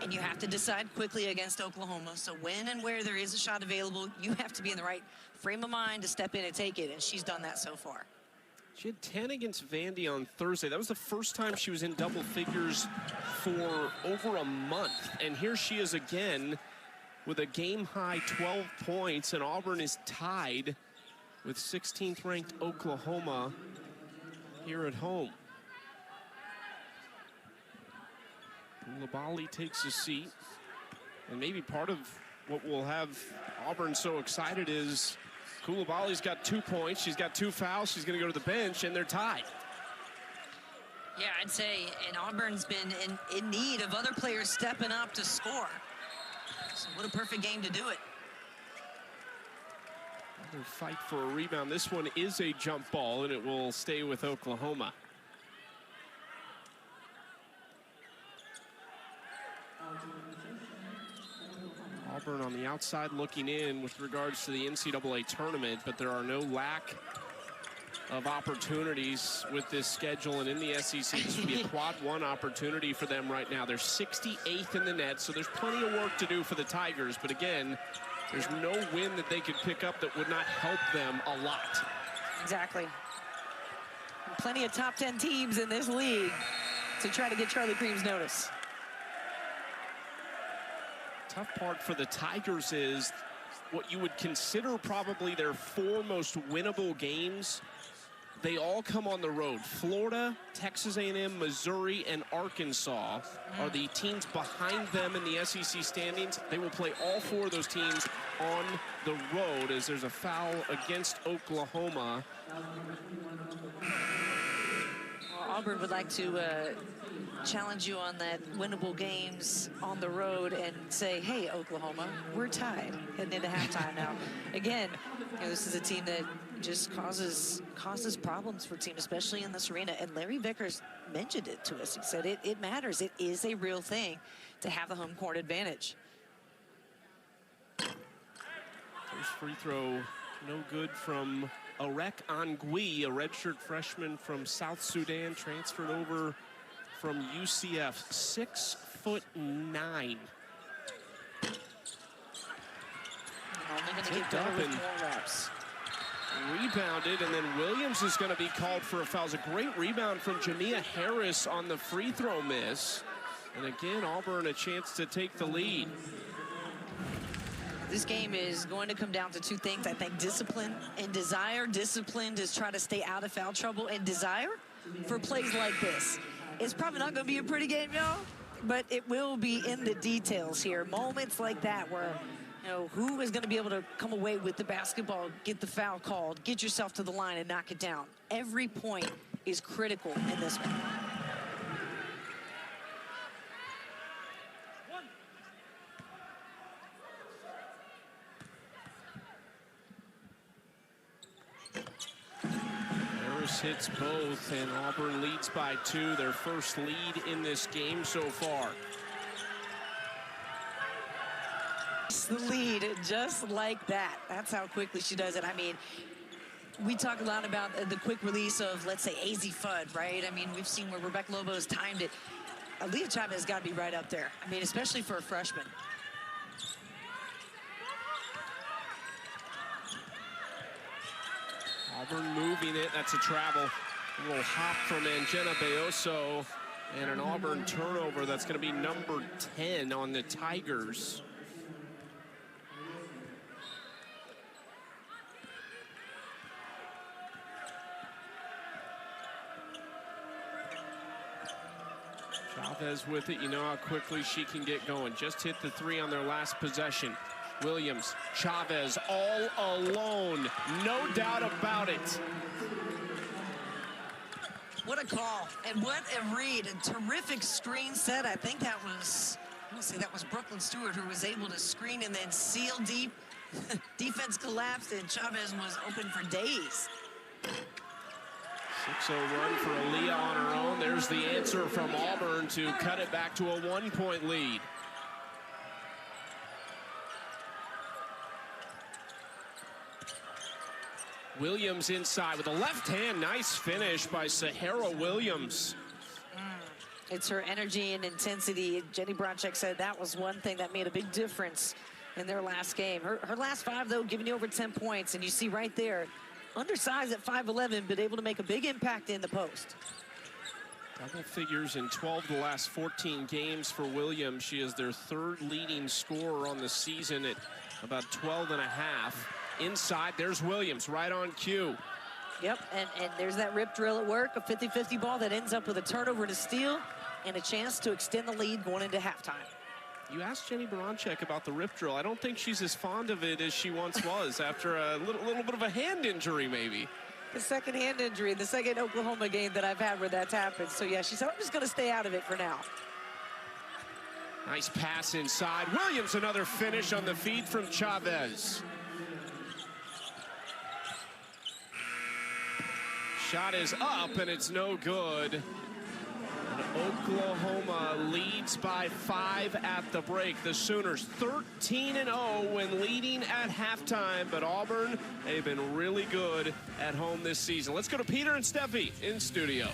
And you have to decide quickly against Oklahoma. So when and where there is a shot available, you have to be in the right frame of mind to step in and take it. And she's done that so far. She had 10 against Vandy on Thursday. That was the first time she was in double figures for over a month. And here she is again with a game-high 12 points. And Auburn is tied with 16th ranked Oklahoma here at home. Labali takes a seat, and maybe part of what will have Auburn so excited is Koulibaly's got 2 points, she's got 2 fouls, she's going to go to the bench, and they're tied. Yeah, I'd say, and Auburn's been in need of other players stepping up to score. So what a perfect game to do it. Another fight for a rebound. This one is a jump ball, and it will stay with Oklahoma. Auburn on the outside looking in with regards to the NCAA tournament, but there are no lack of opportunities with this schedule, and in the SEC, this would be a quad 1 opportunity for them right now. They're 68th in the net, so there's plenty of work to do for the Tigers, but again, there's no win that they could pick up that would not help them a lot. Exactly. Plenty of top 10 teams in this league to try to get Charlie Cream's notice. Tough part for the Tigers is what you would consider probably their 4 most winnable games. They all come on the road. Florida, Texas A&M, Missouri, and Arkansas are the teams behind them in the SEC standings. They will play all 4 of those teams on the road as there's a foul against Oklahoma. Well, Auburn would like to challenge you on that winnable games on the road and say, hey, Oklahoma, we're tied heading into halftime now. Again, you know, this is a team that just causes problems for teams, especially in this arena. And Larry Vickers mentioned it to us. He said it matters. It is a real thing to have the home court advantage. First free throw, no good from Arek Angui, a redshirt freshman from South Sudan, transferred over from UCF, 6'9". Only going to get better with more reps. Rebounded, and then Williams is going to be called for a foul. It's a great rebound from Jamia Harris on the free throw miss. And again, Auburn a chance to take the lead. This game is going to come down to 2 things, I think: discipline and desire. Discipline to try to stay out of foul trouble, and desire for plays like this. It's probably not going to be a pretty game, y'all, but it will be in the details here. Moments like that where, you know, who is going to be able to come away with the basketball, get the foul called, get yourself to the line and knock it down. Every point is critical in this one. Hits both, and Auburn leads by 2, their first lead in this game so far. The lead just like that. That's how quickly she does it. I mean, we talk a lot about the quick release of, let's say, AZ Fudd, right? I mean, we've seen where Rebecca Lobo's timed it. Aaliyah Chavez has got to be right up there. I mean, especially for a freshman. Auburn moving it. That's a travel. A little hop from Angena Beoso. And an Auburn turnover. That's going to be number 10 on the Tigers. Chavez with it. You know how quickly she can get going. Just hit the 3 on their last possession. Williams, Chavez all alone. No doubt about it. What a call, and what a read. A terrific screen set. I think that was, I want to say that was Brooklyn Stewart who was able to screen and then seal deep. Defense collapsed, and Chavez was open for days. 6-0 run for Aaliyah on her own. There's the answer from Auburn to cut it back to a 1-point lead. Williams inside with a left hand. Nice finish by Sahara Williams. It's her energy and intensity. Jenny Bronchek said that was one thing that made a big difference in their last game. Her last 5, though, giving you over 10 points. And you see right there, undersized at 5'11", but able to make a big impact in the post. Double figures in 12 of the last 14 games for Williams. She is their 3rd leading scorer on the season at about 12 and a half. Inside, there's Williams right on cue. Yep, and there's that rip drill at work, a 50-50 ball that ends up with a turnover and a steal and a chance to extend the lead going into halftime. You asked Jenny Baranchek about the rip drill. I don't think she's as fond of it as she once was after a little bit of a hand injury, maybe. The second hand injury, the second Oklahoma game that I've had where that's happened. So, yeah, she said, I'm just going to stay out of it for now. Nice pass inside. Williams, another finish on the feed from Chavez. Shot is up, and it's no good. And Oklahoma leads by 5 at the break. The Sooners 13-0 when leading at halftime, but Auburn, they've been really good at home this season. Let's go to Peter and Steffi in studio.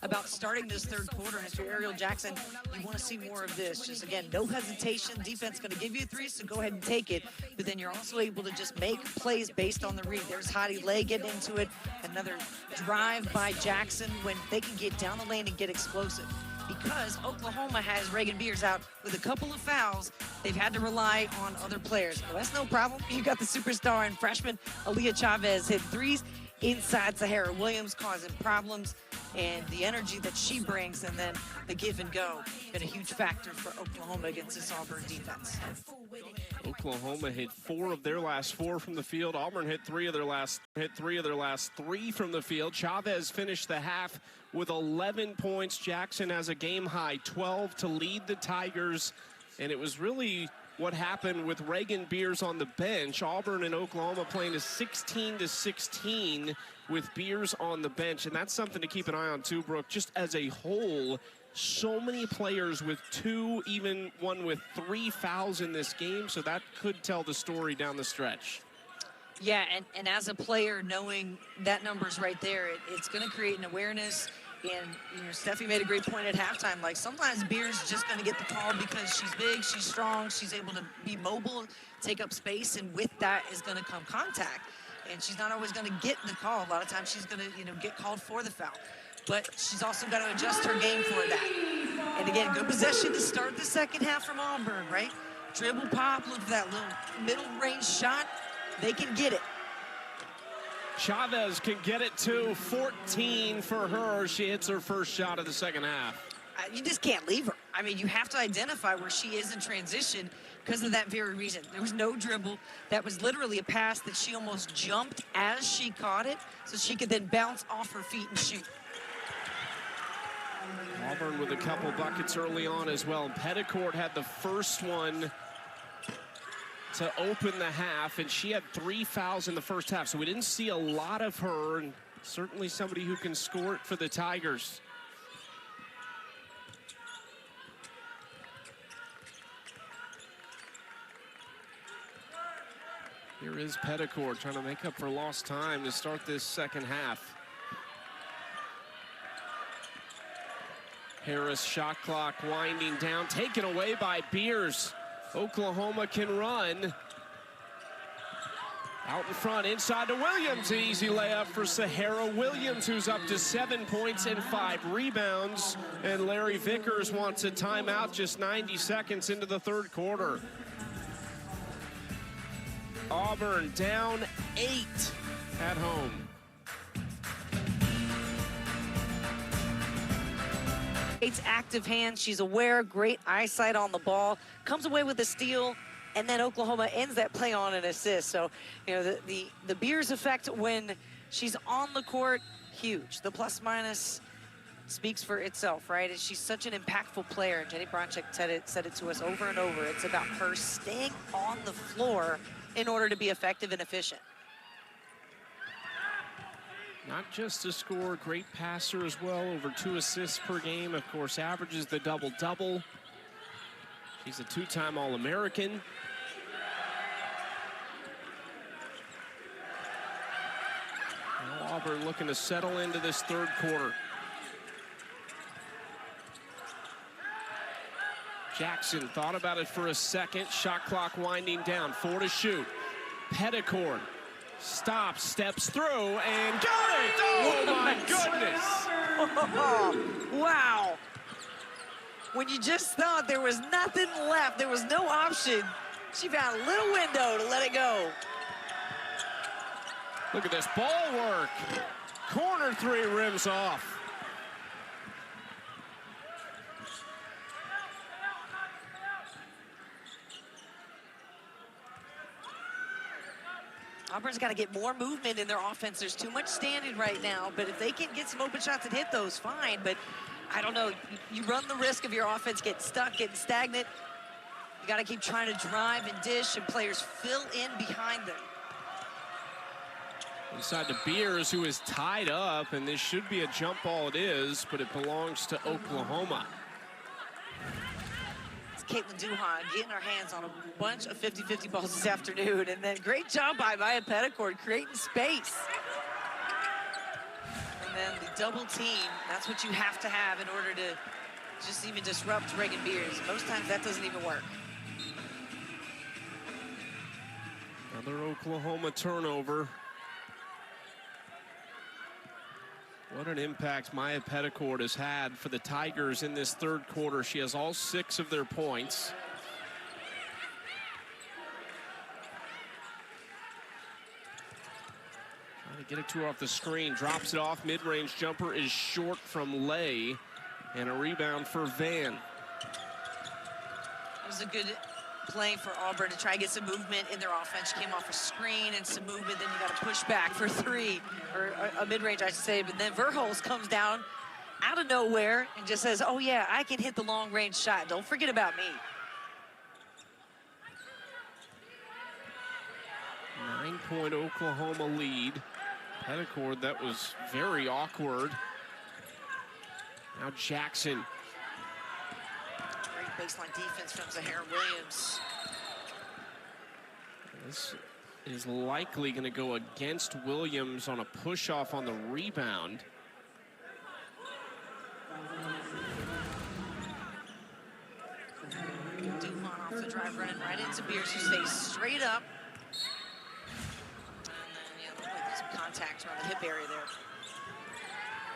About starting this 3rd quarter, Mr. Ariel Jackson, you want to see more of this. Just, again, no hesitation. Defense going to give you a 3, so go ahead and take it. But then you're also able to just make plays based on the read. There's Heidi Lay getting into it. Another drive by Jackson when they can get down the lane and get explosive. Because Oklahoma has Reagan Beers out with a couple of fouls, they've had to rely on other players. Well, that's no problem. You got the superstar and freshman Aaliyah Chavez hit 3s inside Sahara Williams, causing problems. And the energy that she brings, and then the give and go, been a huge factor for Oklahoma against this Auburn defense. Oklahoma hit 4 of their last 4 from the field. Auburn hit 3 of their last 3 from the field. Chavez finished the half with 11 points. Jackson has a game high 12 to lead the Tigers, and it was really what happened with Reagan Beers on the bench. Auburn and Oklahoma playing a 16-16 with Beers on the bench, and that's something to keep an eye on too, Brooke. Just as a whole, so many players with 2, even one with 3 fouls in this game, so that could tell the story down the stretch. Yeah, and as a player, knowing that number's right there, it's going to create an awareness. And, you know, Steffi made a great point at halftime. Like, sometimes Beers is just going to get the call because she's big, she's strong, she's able to be mobile, take up space, and with that is going to come contact. And she's not always going to get the call. A lot of times she's going to, you know, get called for the foul. But she's also got to adjust her game for that. And again, good possession to start the second half from Auburn, right? Dribble pop, look for that little middle-range shot. They can get it. Chavez can get it to 14 for her. She hits her first shot of the second half. You just can't leave her. I mean, you have to identify where she is in transition because of that very reason. There was no dribble. That was literally a pass that she almost jumped as she caught it so she could then bounce off her feet and shoot. Auburn with a couple buckets early on as well. Petticourt had the first one to open the half, and she had 3 fouls in the first half, so we didn't see a lot of her, and certainly somebody who can score it for the Tigers. Here is Petticourt trying to make up for lost time to start this second half. Harris shot clock winding down, taken away by Beers. Oklahoma can run. Out in front, inside to Williams. Easy layup for Sahara Williams, who's up to 7 points and 5 rebounds. And Larry Vickers wants a timeout just 90 seconds into the third quarter. Auburn down 8 at home. It's active hands. She's aware, great eyesight on the ball. Comes away with a steal. And then Oklahoma ends that play on an assist. So, you know, the Beers effect when she's on the court, huge. The plus minus speaks for itself, right? And she's such an impactful player. Jenny Bronczyk said it to us over and over. It's about her staying on the floor in order to be effective and efficient. Not just a scorer, great passer as well. Over 2 assists per game. Of course, averages the double-double. She's a 2-time All-American. Now Auburn looking to settle into this third quarter. Jackson thought about it for a second. Shot clock winding down. 4 to shoot. Petticord stops, steps through, and got it! Oh, my goodness! Oh, wow. When you just thought there was nothing left, there was no option, she found a little window to let it go. Look at this ball work. Corner 3 rims off. Auburn's got to get more movement in their offense. There's too much standing right now, but if they can get some open shots and hit those, fine. But I don't know, you run the risk of your offense getting stuck, getting stagnant. You got to keep trying to drive and dish, and players fill in behind them. Inside to Beers, who is tied up, and this should be a jump ball. It is, but it belongs to Oklahoma. It's Caitlin Duhan getting her hands on a bunch of 50-50 balls this afternoon, and then great job by Maya Petticord creating space. And then the double team, that's what you have to have in order to just even disrupt Reagan Beers. Most times that doesn't even work. Another Oklahoma turnover. What an impact Maya Petticord has had for the Tigers in this third quarter. She has all 6 of their points. Trying to get it to her off the screen, drops it off, mid-range jumper is short from Lay, and a rebound for Van. It was a good play for Auburn to try to get some movement in their offense. She came off a screen and some movement, then you got to push back for 3, or a mid-range, I should say. But then Verhulst comes down out of nowhere and just says, oh yeah, I can hit the long-range shot. Don't forget about me. 9-point Oklahoma lead. Petticord, that was very awkward. Now Jackson. Great baseline defense from Sahara Williams. This is likely going to go against Williams on a push-off on the rebound. Duhan off the drive, running right into Beers, who stays straight up. And then, yeah, looked like there's some contact around the hip area there.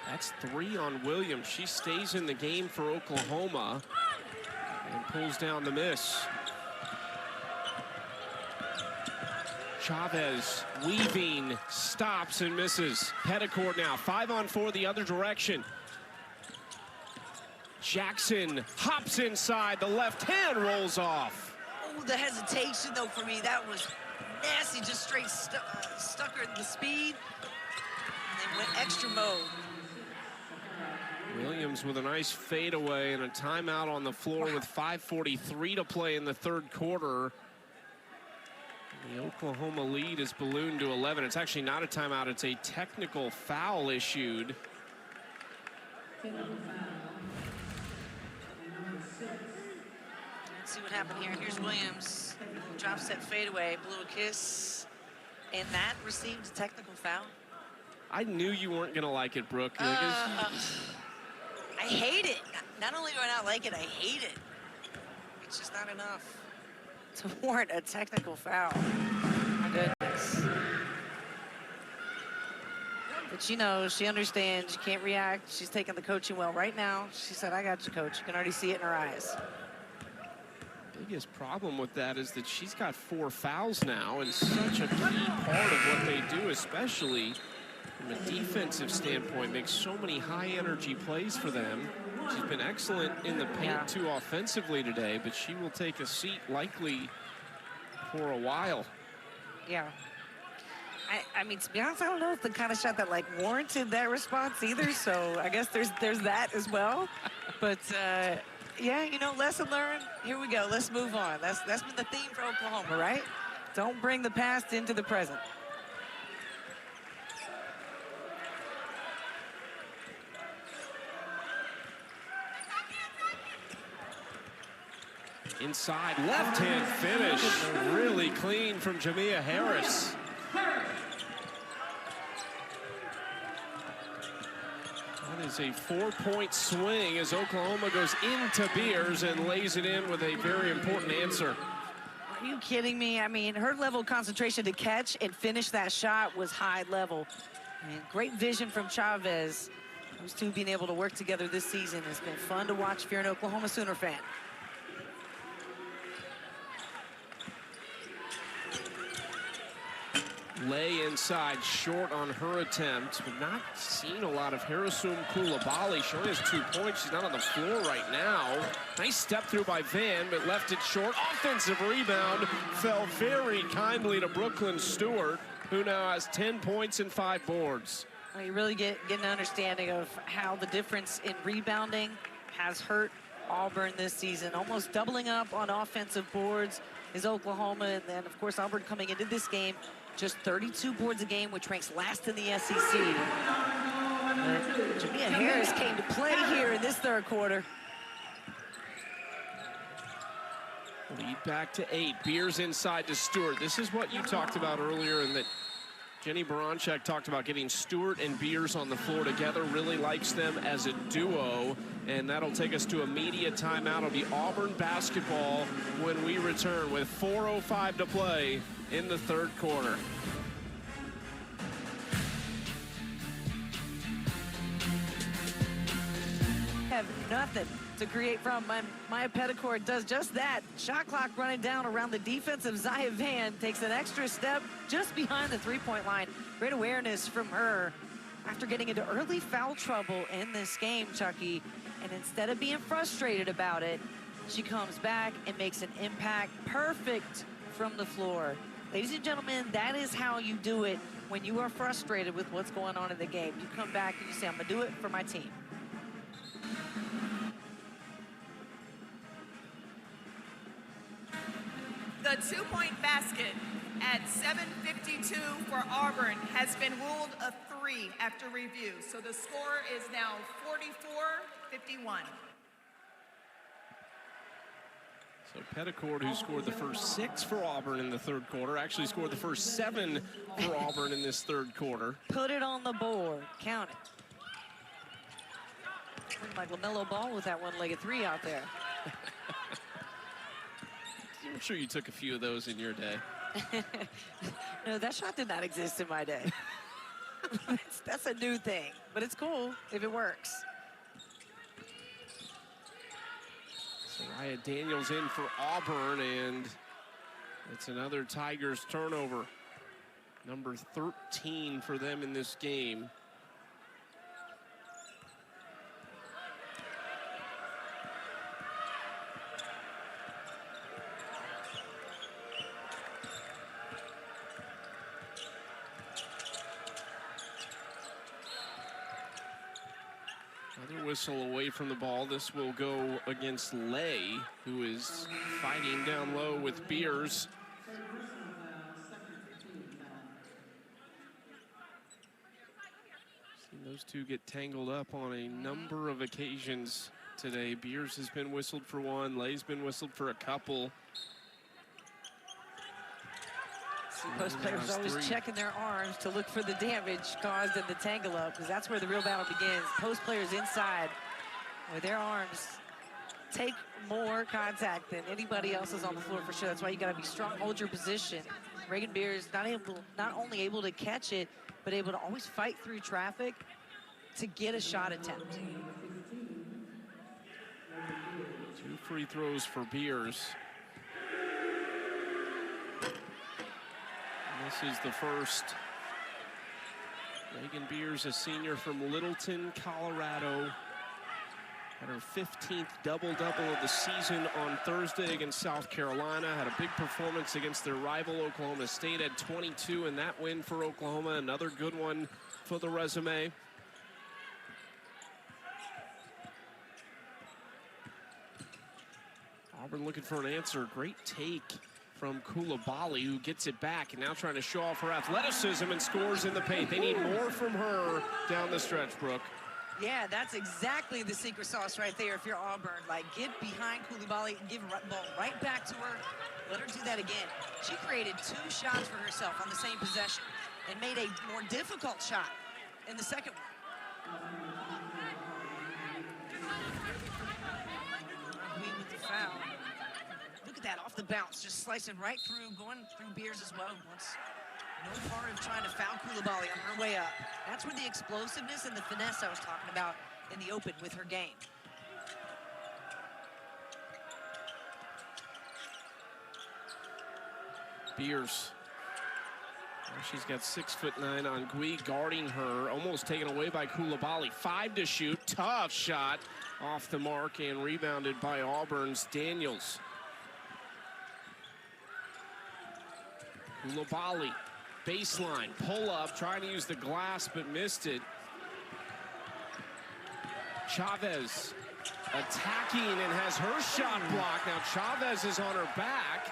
That's 3 on Williams. She stays in the game for Oklahoma and pulls down the miss. Chavez weaving, stops and misses. Petticord now 5-on-4 the other direction. Jackson hops inside, the left hand rolls off. Oh, the hesitation though for me, that was nasty, just straight stuck her in the speed. And then went extra mode. Williams with a nice fadeaway and a timeout on the floor with 5:43 to play in the third quarter. The Oklahoma lead is ballooned to 11. It's actually not a timeout, it's a technical foul issued. Let's see what happened here. Here's Williams. Drop step fadeaway, blew a kiss. And that received a technical foul. I knew you weren't gonna like it, Brooke. I hate it. Not only do I not like it, I hate it. It's just not enough to warrant a technical foul. I goodness. But she knows, she understands, she can't react. She's taking the coaching well right now. She said, I got you, coach. You can already see it in her eyes. Biggest problem with that is that she's got 4 fouls now, and such a key part of what they do, especially from a defensive standpoint, makes so many high-energy plays for them. She's been excellent in the paint, too, offensively today, but she will take a seat likely for a while. Yeah. I mean, to be honest, I don't know if the kind of shot that, like, warranted that response either, so I guess there's that as well. But, yeah, you know, lesson learned. Here we go. Let's move on. That's been the theme for Oklahoma, right? Don't bring the past into the present. Inside, left-hand finish. Really clean from Jamia Harris. That is a 4-point swing as Oklahoma goes into Beers and lays it in with a very important answer. Are you kidding me? I mean, her level of concentration to catch and finish that shot was high level. And great vision from Chavez. Those two being able to work together this season has been fun to watch if you're an Oklahoma Sooner fan. Lay inside, short on her attempt. We've not seen a lot of Harrison Koulibaly. She only has 2 points. She's not on the floor right now. Nice step through by Van, but left it short. Offensive rebound fell very kindly to Brooklyn Stewart, who now has 10 points and 5 boards. Well, you really get an understanding of how the difference in rebounding has hurt Auburn this season. Almost doubling up on offensive boards is Oklahoma, and then, of course, Auburn coming into this game just 32 boards a game, which ranks last in the SEC. Jamia Harris came to play here in this third quarter. Lead back to 8. Beers inside to Stewart. This is what you talked about earlier, and that Jenny Baranczyk talked about getting Stewart and Beers on the floor together. Really likes them as a duo, and that'll take us to a media timeout. It'll be Auburn basketball when we return with 4:05 to play in the third quarter. Have nothing to create from. Maya Petticourt does just that. Shot clock running down around the defensive. Zaya Van takes an extra step just behind the three-point line. Great awareness from her after getting into early foul trouble in this game, Chucky. And instead of being frustrated about it, she comes back and makes an impact. Perfect from the floor. Ladies and gentlemen, that is how you do it when you are frustrated with what's going on in the game. You come back and you say, I'm gonna do it for my team. The two-point basket at 7:52 for Auburn has been ruled a 3 after review. So the score is now 44-51. So Petticourt, who scored the first 6 for Auburn in the third quarter, actually scored the first 7 for Auburn in this third quarter. Put it on the board. Count it. Looked like LaMelo Ball with that one-legged 3 out there. I'm sure you took a few of those in your day. No, that shot did not exist in my day. That's a new thing, but it's cool if it works. Soraya Daniels in for Auburn, and it's another Tigers turnover. Number 13 for them in this game. Another whistle away from the ball. This will go against Lay, who is fighting down low with Beers. Seen those two get tangled up on a number of occasions today. Beers has been whistled for one. Lay's been whistled for a couple. Post players always checking their arms to look for the damage caused in the tangle up, because that's where the real battle begins. Post players inside with their arms take more contact than anybody else is on the floor for sure. That's why you got to be strong, hold your position, Reagan Beers not only able to catch it, but able to always fight through traffic to get a shot attempt. 2 free throws for Beers. And this is the first. Reagan Beers, a senior from Littleton, Colorado. Had her 15th double-double of the season on Thursday against South Carolina. Had a big performance against their rival Oklahoma State. Had 22 in that win for Oklahoma. Another good one for the resume. Auburn looking for an answer. Great take from Coulibaly, who gets it back and now trying to show off her athleticism and scores in the paint. They need more from her down the stretch, Brooke. Yeah, that's exactly the secret sauce right there if you're Auburn. Like, get behind Coulibaly and give the ball right back to her. Let her do that again. She created 2 shots for herself on the same possession and made a more difficult shot in the second one. Queen with the foul. Look at that, off the bounce, just slicing right through, going through Beers as well. No part of trying to foul Coulibaly on her way up. That's where the explosiveness and the finesse I was talking about in the open with her game. Beers. Well, she's got 6'9" on Gui guarding her, almost taken away by Coulibaly. 5 to shoot, tough shot off the mark and rebounded by Auburn's Daniels. Coulibaly, baseline, pull up, trying to use the glass but missed it. Chavez attacking and has her shot blocked. Now Chavez is on her back.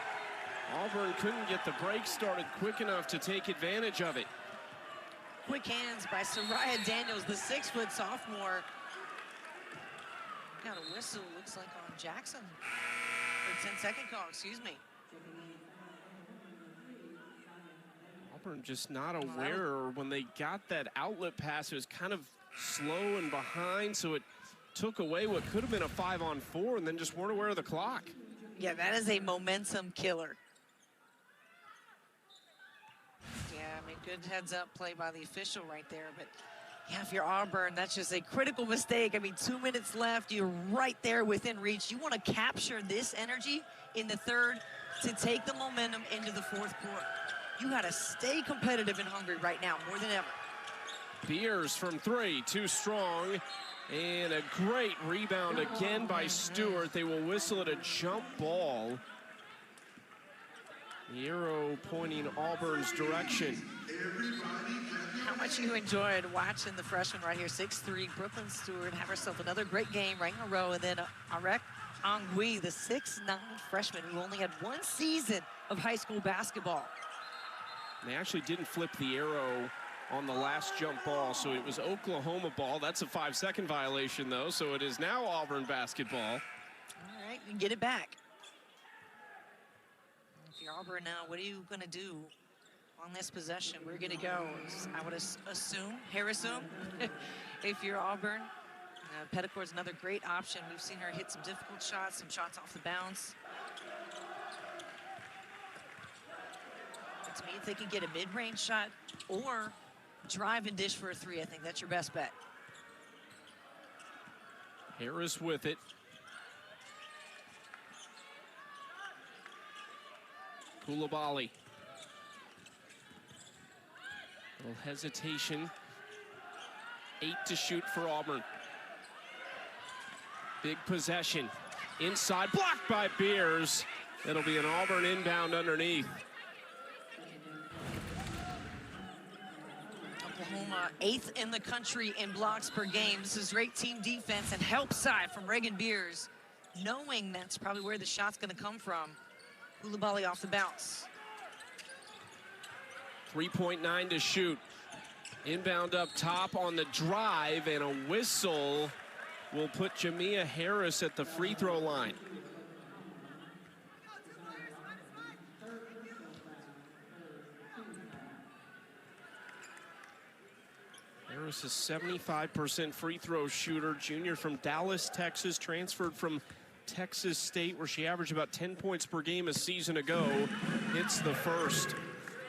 Auburn couldn't get the break started quick enough to take advantage of it. Quick hands by Soraya Daniels, the 6-foot sophomore. Got a whistle, looks like on Jackson. Or 10-second call, excuse me. Auburn just not aware. When they got that outlet pass, it was kind of slow and behind, so it took away what could have been a 5-on-4 and then just weren't aware of the clock. Yeah, that is a momentum killer. Yeah, I mean, good heads-up play by the official right there, but yeah, if you're Auburn, that's just a critical mistake. I mean, 2 minutes left, you're right there within reach. You want to capture this energy in the third to take the momentum into the fourth quarter. You got to stay competitive and hungry right now, more than ever. Beers from 3, too strong. And a great rebound again by Stewart. They will whistle it a jump ball. The arrow pointing Auburn's direction. How much you enjoyed watching the freshman right here, 6'3", Brooklyn Stewart, have herself another great game right in a row. And then Arek Angui, the 6'9" freshman who only had 1 season of high school basketball. They actually didn't flip the arrow on the last jump ball, so it was Oklahoma ball. That's a 5-second violation, though, so it is now Auburn basketball. All right, you can get it back. If you're Auburn now, what are you going to do on this possession? We're going to go, I would assume, if you're Auburn. Petticourt's another great option. We've seen her hit some difficult shots, some shots off the bounce. To me, if they can get a mid-range shot or drive and dish for a 3, I think that's your best bet. Harris with it. Coulibaly. Little hesitation. 8 to shoot for Auburn. Big possession. Inside, blocked by Beers. It'll be an Auburn inbound underneath. Oklahoma, 8th in the country in blocks per game. This is great team defense and help side from Reagan Beers, knowing that's probably where the shot's going to come from. Coulibaly off the bounce. 3.9 to shoot. Inbound up top on the drive, and a whistle will put Jamia Harris at the free throw line. Harris is 75% free throw shooter, junior from Dallas, Texas, transferred from Texas State, where she averaged about 10 points per game a season ago. Hits the first.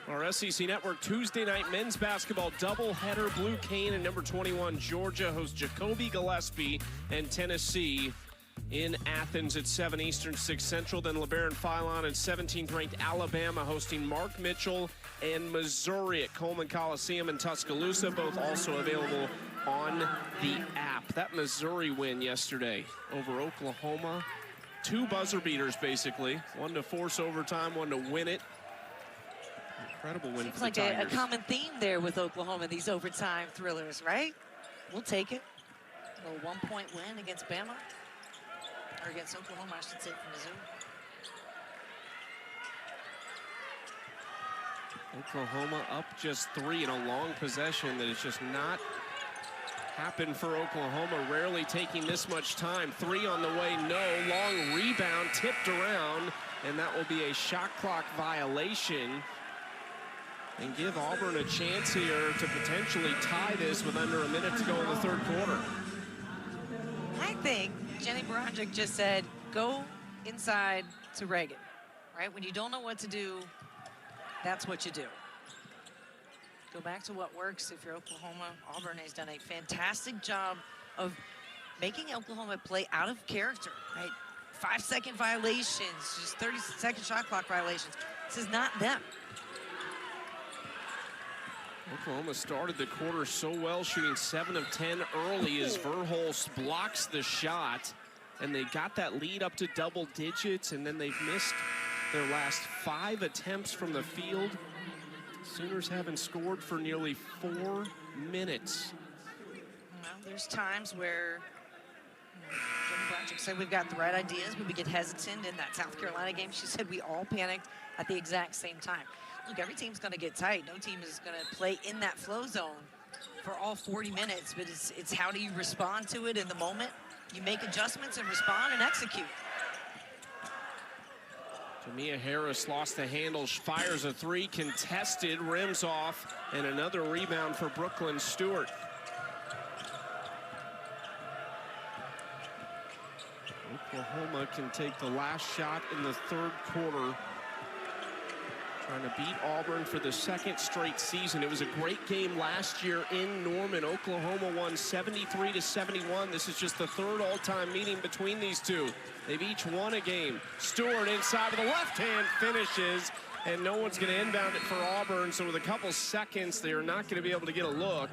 Our SEC Network Tuesday night men's basketball doubleheader. Blue Cane and number 21 Georgia host Jacoby Gillespie and Tennessee in Athens at 7 Eastern, 6 Central. Then LeBaron Philon and 17th-ranked Alabama hosting Mark Mitchell and Missouri at Coleman Coliseum in Tuscaloosa. Both also available on the app. That Missouri win yesterday over Oklahoma. 2 buzzer beaters, basically. One to force overtime, one to win it. Incredible win Seems for like the Tigers. a common theme there with Oklahoma, these overtime thrillers, right? We'll take it. A little 1-point win against Bama. Or against Oklahoma, I should say, from Missouri. Oklahoma up just 3 in a long possession that has just not happened for Oklahoma. Rarely taking this much time. 3 on the way, no. Long rebound, tipped around, and that will be a shot clock violation. And give Auburn a chance here to potentially tie this with under a minute to go in the third quarter. I think Jenny Baranczyk just said, go inside to Reagan, right? When you don't know what to do, that's what you do. Go back to what works if you're Oklahoma. Auburn has done a fantastic job of making Oklahoma play out of character, right? 5-second violations, just 30-second shot clock violations. This is not them. Oklahoma started the quarter so well, shooting 7 of 10 early as Verhulst blocks the shot. And they got that lead up to double digits, and then they've missed their last 5 attempts from the field. Sooners haven't scored for nearly 4 minutes. Well, there's times where Jenny Baranczyk said we've got the right ideas, but we get hesitant. In that South Carolina game, she said we all panicked at the exact same time. Look, every team's going to get tight. No team is going to play in that flow zone for all 40 minutes, but it's how do you respond to it in the moment? You make adjustments and respond and execute. Jamia Harris lost the handle, fires a 3, contested, rims off, and another rebound for Brooklyn Stewart. Oklahoma can take the last shot in the third quarter. Trying to beat Auburn for the 2nd straight season. It was a great game last year in Norman. Oklahoma won 73-71. This is just the 3rd all-time meeting between these two. They've each won a game. Stewart inside of the left hand finishes, and no one's going to inbound it for Auburn. So with a couple seconds, they are not going to be able to get a look.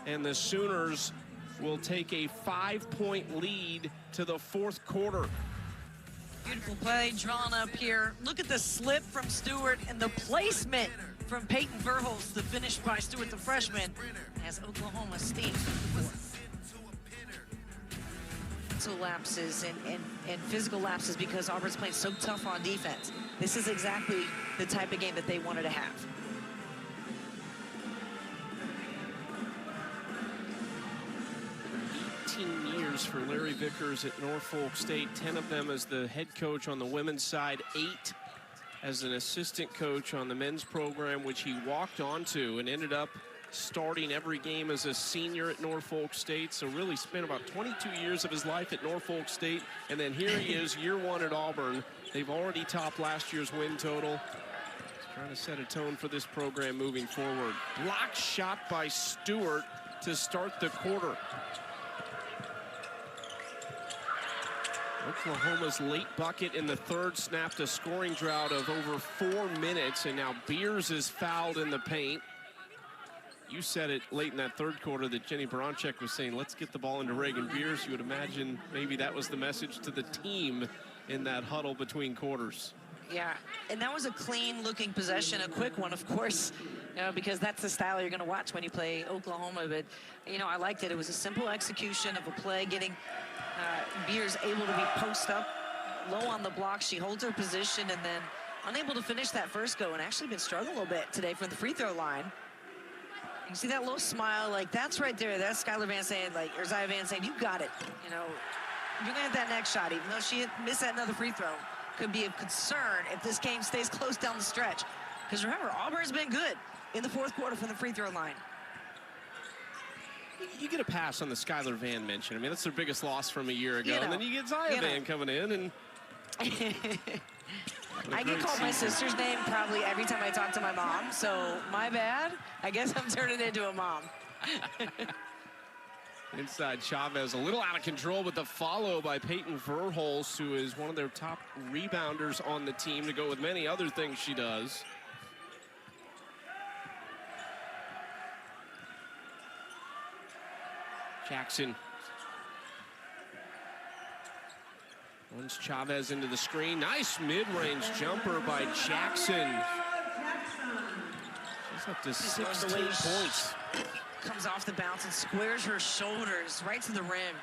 And the Sooners will take a 5-point lead to the 4th quarter. Beautiful play drawn up here. Look at the slip from Stewart and the placement from Peyton Verhulst, the finish by Stewart, the freshman, as Oklahoma steams to the 4th. So lapses and physical lapses because Auburn's playing so tough on defense. This is exactly the type of game that they wanted to have. Years for Larry Vickers at Norfolk State, 10 of them as the head coach on the women's side, 8 as an assistant coach on the men's program, which he walked onto and ended up starting every game as a senior at Norfolk State. So really spent about 22 years of his life at Norfolk State, and then here he is, year 1 at Auburn. They've already topped last year's win total. He's trying to set a tone for this program moving forward. Block shot by Stewart to start the quarter. Oklahoma's late bucket in the 3rd snapped a scoring drought of over 4 minutes, and now Beers is fouled in the paint. You said it late in that 3rd quarter that Jenny Baranczyk was saying, let's get the ball into Reagan Beers. You would imagine maybe that was the message to the team in that huddle between quarters. Yeah, and that was a clean-looking possession, a quick one, of course, you know, because that's the style you're going to watch when you play Oklahoma. But, you know, I liked it. It was a simple execution of a play, getting Beers able to be post up, low on the block. She holds her position and then unable to finish that first go, and actually been struggling a little bit today from the free throw line. You see that little smile, like that's right there. That's Skylar Van saying, like, or Zia Van saying, you got it. You know, you're gonna have that next shot, even though she missed that another free throw. Could be of concern if this game stays close down the stretch. Because remember, Auburn's been good in the 4th quarter from the free throw line. You get a pass on the Skylar Van mention. I mean, that's their biggest loss from a year ago. You know, and then you get Zia Van coming in. And I get called my sister's name probably every time I talk to my mom, so my bad. I guess I'm turning into a mom. Inside Chavez, a little out of control, but the follow by Peyton Verhulst, who is one of their top rebounders on the team, to go with many other things she does. Jackson runs Chavez into the screen. Nice mid-range jumper by Jackson. She's up to 16 points. Comes off the bounce and squares her shoulders right to the rim.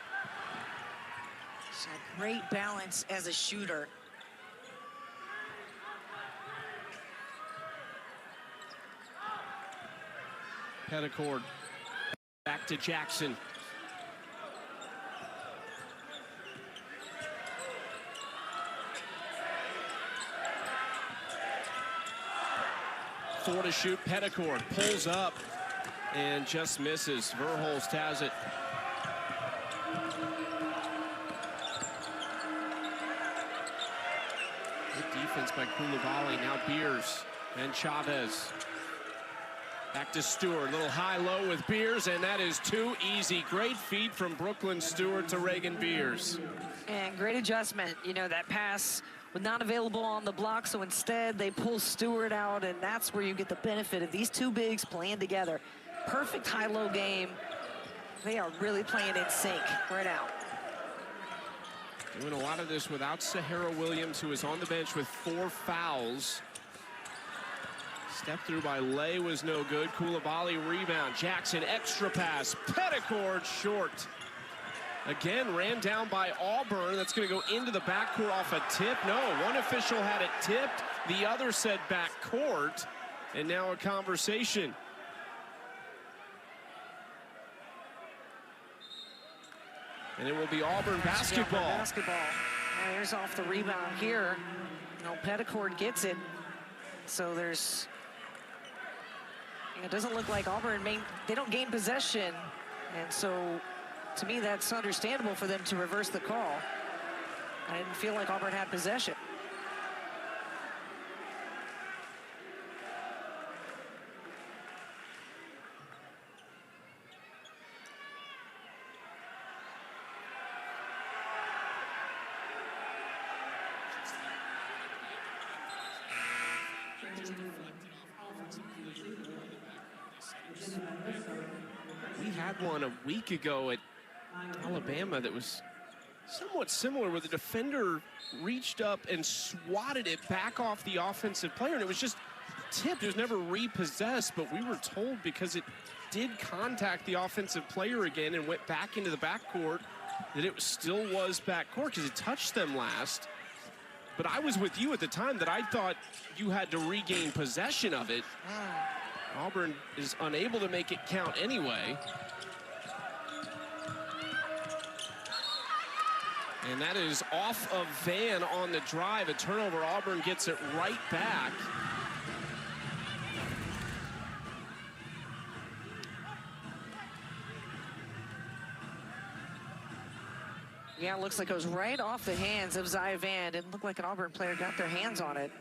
She's got great balance as a shooter. Petticord back to Jackson. Four to shoot. Petticord pulls up and just misses. Verhulst has it. Good defense by Koulibaly. Now Beers and Chavez. Back to Stewart. Little high-low with Beers, and that is too easy. Great feed from Brooklyn Stewart to Reagan Beers. And great adjustment. You know, that pass was not available on the block, so instead they pull Stewart out, and that's where you get the benefit of these two bigs playing together. Perfect high-low game. They are really playing in sync right now. Doing a lot of this without Sahara Williams, who is on the bench with 4 fouls. Step through by Lay was no good. Koulibaly rebound. Jackson extra pass. Petticord short. Again, ran down by Auburn. That's going to go into the backcourt off a tip. No, one official had it tipped. The other said backcourt. And now a conversation. And it will be Auburn basketball. Now here's off the rebound here. You know, Petticord gets it. So there's, it doesn't look like Auburn, they don't gain possession. And so, to me, that's understandable for them to reverse the call. I didn't feel like Auburn had possession. We had one a week ago at Alabama that was somewhat similar, where the defender reached up and swatted it back off the offensive player, and it was just tipped. It was never repossessed, but we were told because it did contact the offensive player again and went back into the backcourt that it still was backcourt because it touched them last. But I was with you at the time that I thought you had to regain possession of it. Auburn is unable to make it count anyway. And that is off of Van on the drive. A turnover. Auburn gets it right back. Yeah, it looks like it was right off the hands of Zia Van. Didn't look like an Auburn player got their hands on it.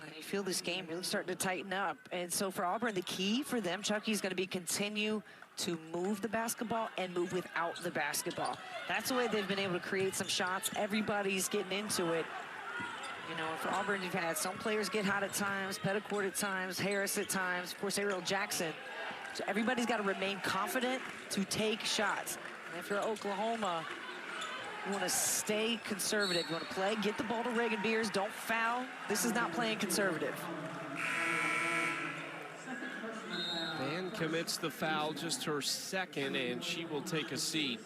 And you feel this game really starting to tighten up. And so for Auburn, the key for them, Chucky, is going to be continue to move the basketball and move without the basketball. That's the way they've been able to create some shots. Everybody's getting into it. You know, for Auburn, you've had some players get hot at times, Petticord at times, Harris at times, of course, Ariel Jackson. So everybody's got to remain confident to take shots. And if you're Oklahoma, you want to stay conservative. You want to play, get the ball to Reagan Beers, don't foul. This is not playing conservative. Van commits the foul, just her second, and she will take a seat.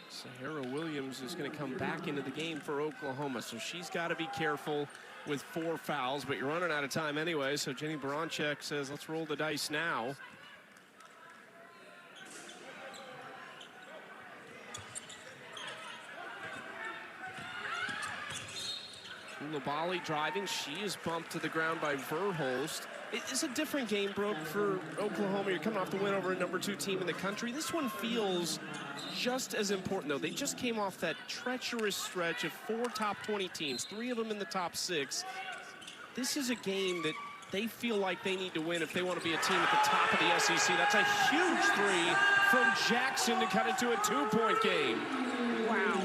Sahara Williams is going to come back into the game for Oklahoma, so she's got to be careful with 4 fouls, but you're running out of time anyway, so Jenny Baranczyk says, let's roll the dice now. Koulibaly driving. She is bumped to the ground by Verhulst. It's a different game, Brooke, for Oklahoma. You're coming off the win over a #2 team in the country. This one feels just as important, though. They just came off that treacherous stretch of 4 top 20 teams, 3 of them in the top 6. This is a game that they feel like they need to win if they want to be a team at the top of the SEC. That's a huge 3 from Jackson to cut it to a 2-point game. Wow.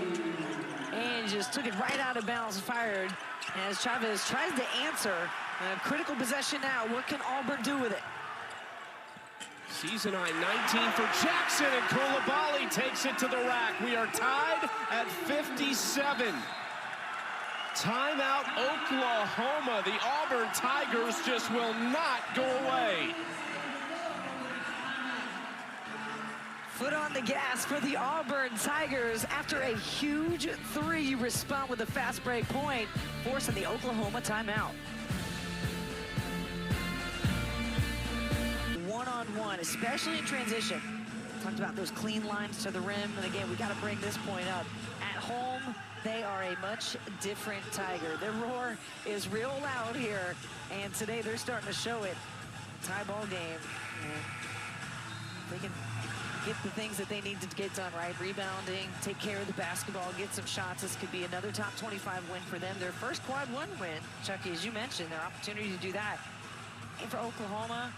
And just took it right out of bounds, fired. As Chavez tries to answer. A critical possession now. What can Auburn do with it? Season high 19 for Jackson, and Coulibaly takes it to the rack. We are tied at 57. Timeout, Oklahoma. The Auburn Tigers just will not go away. Foot on the gas for the Auburn Tigers after a huge 3. Respond with a fast break point, forcing the Oklahoma timeout. One-on-one, especially in transition. Talked about those clean lines to the rim, and again, we got to bring this point up. At home, they are a much different Tiger. Their roar is real loud here, and today they're starting to show it. Tie ball game. They can get the things that they need to get done, right? Rebounding, take care of the basketball, get some shots. This could be another top 25 win for them. Their first quad 1 win, Chucky, as you mentioned, their opportunity to do that. And for Oklahoma,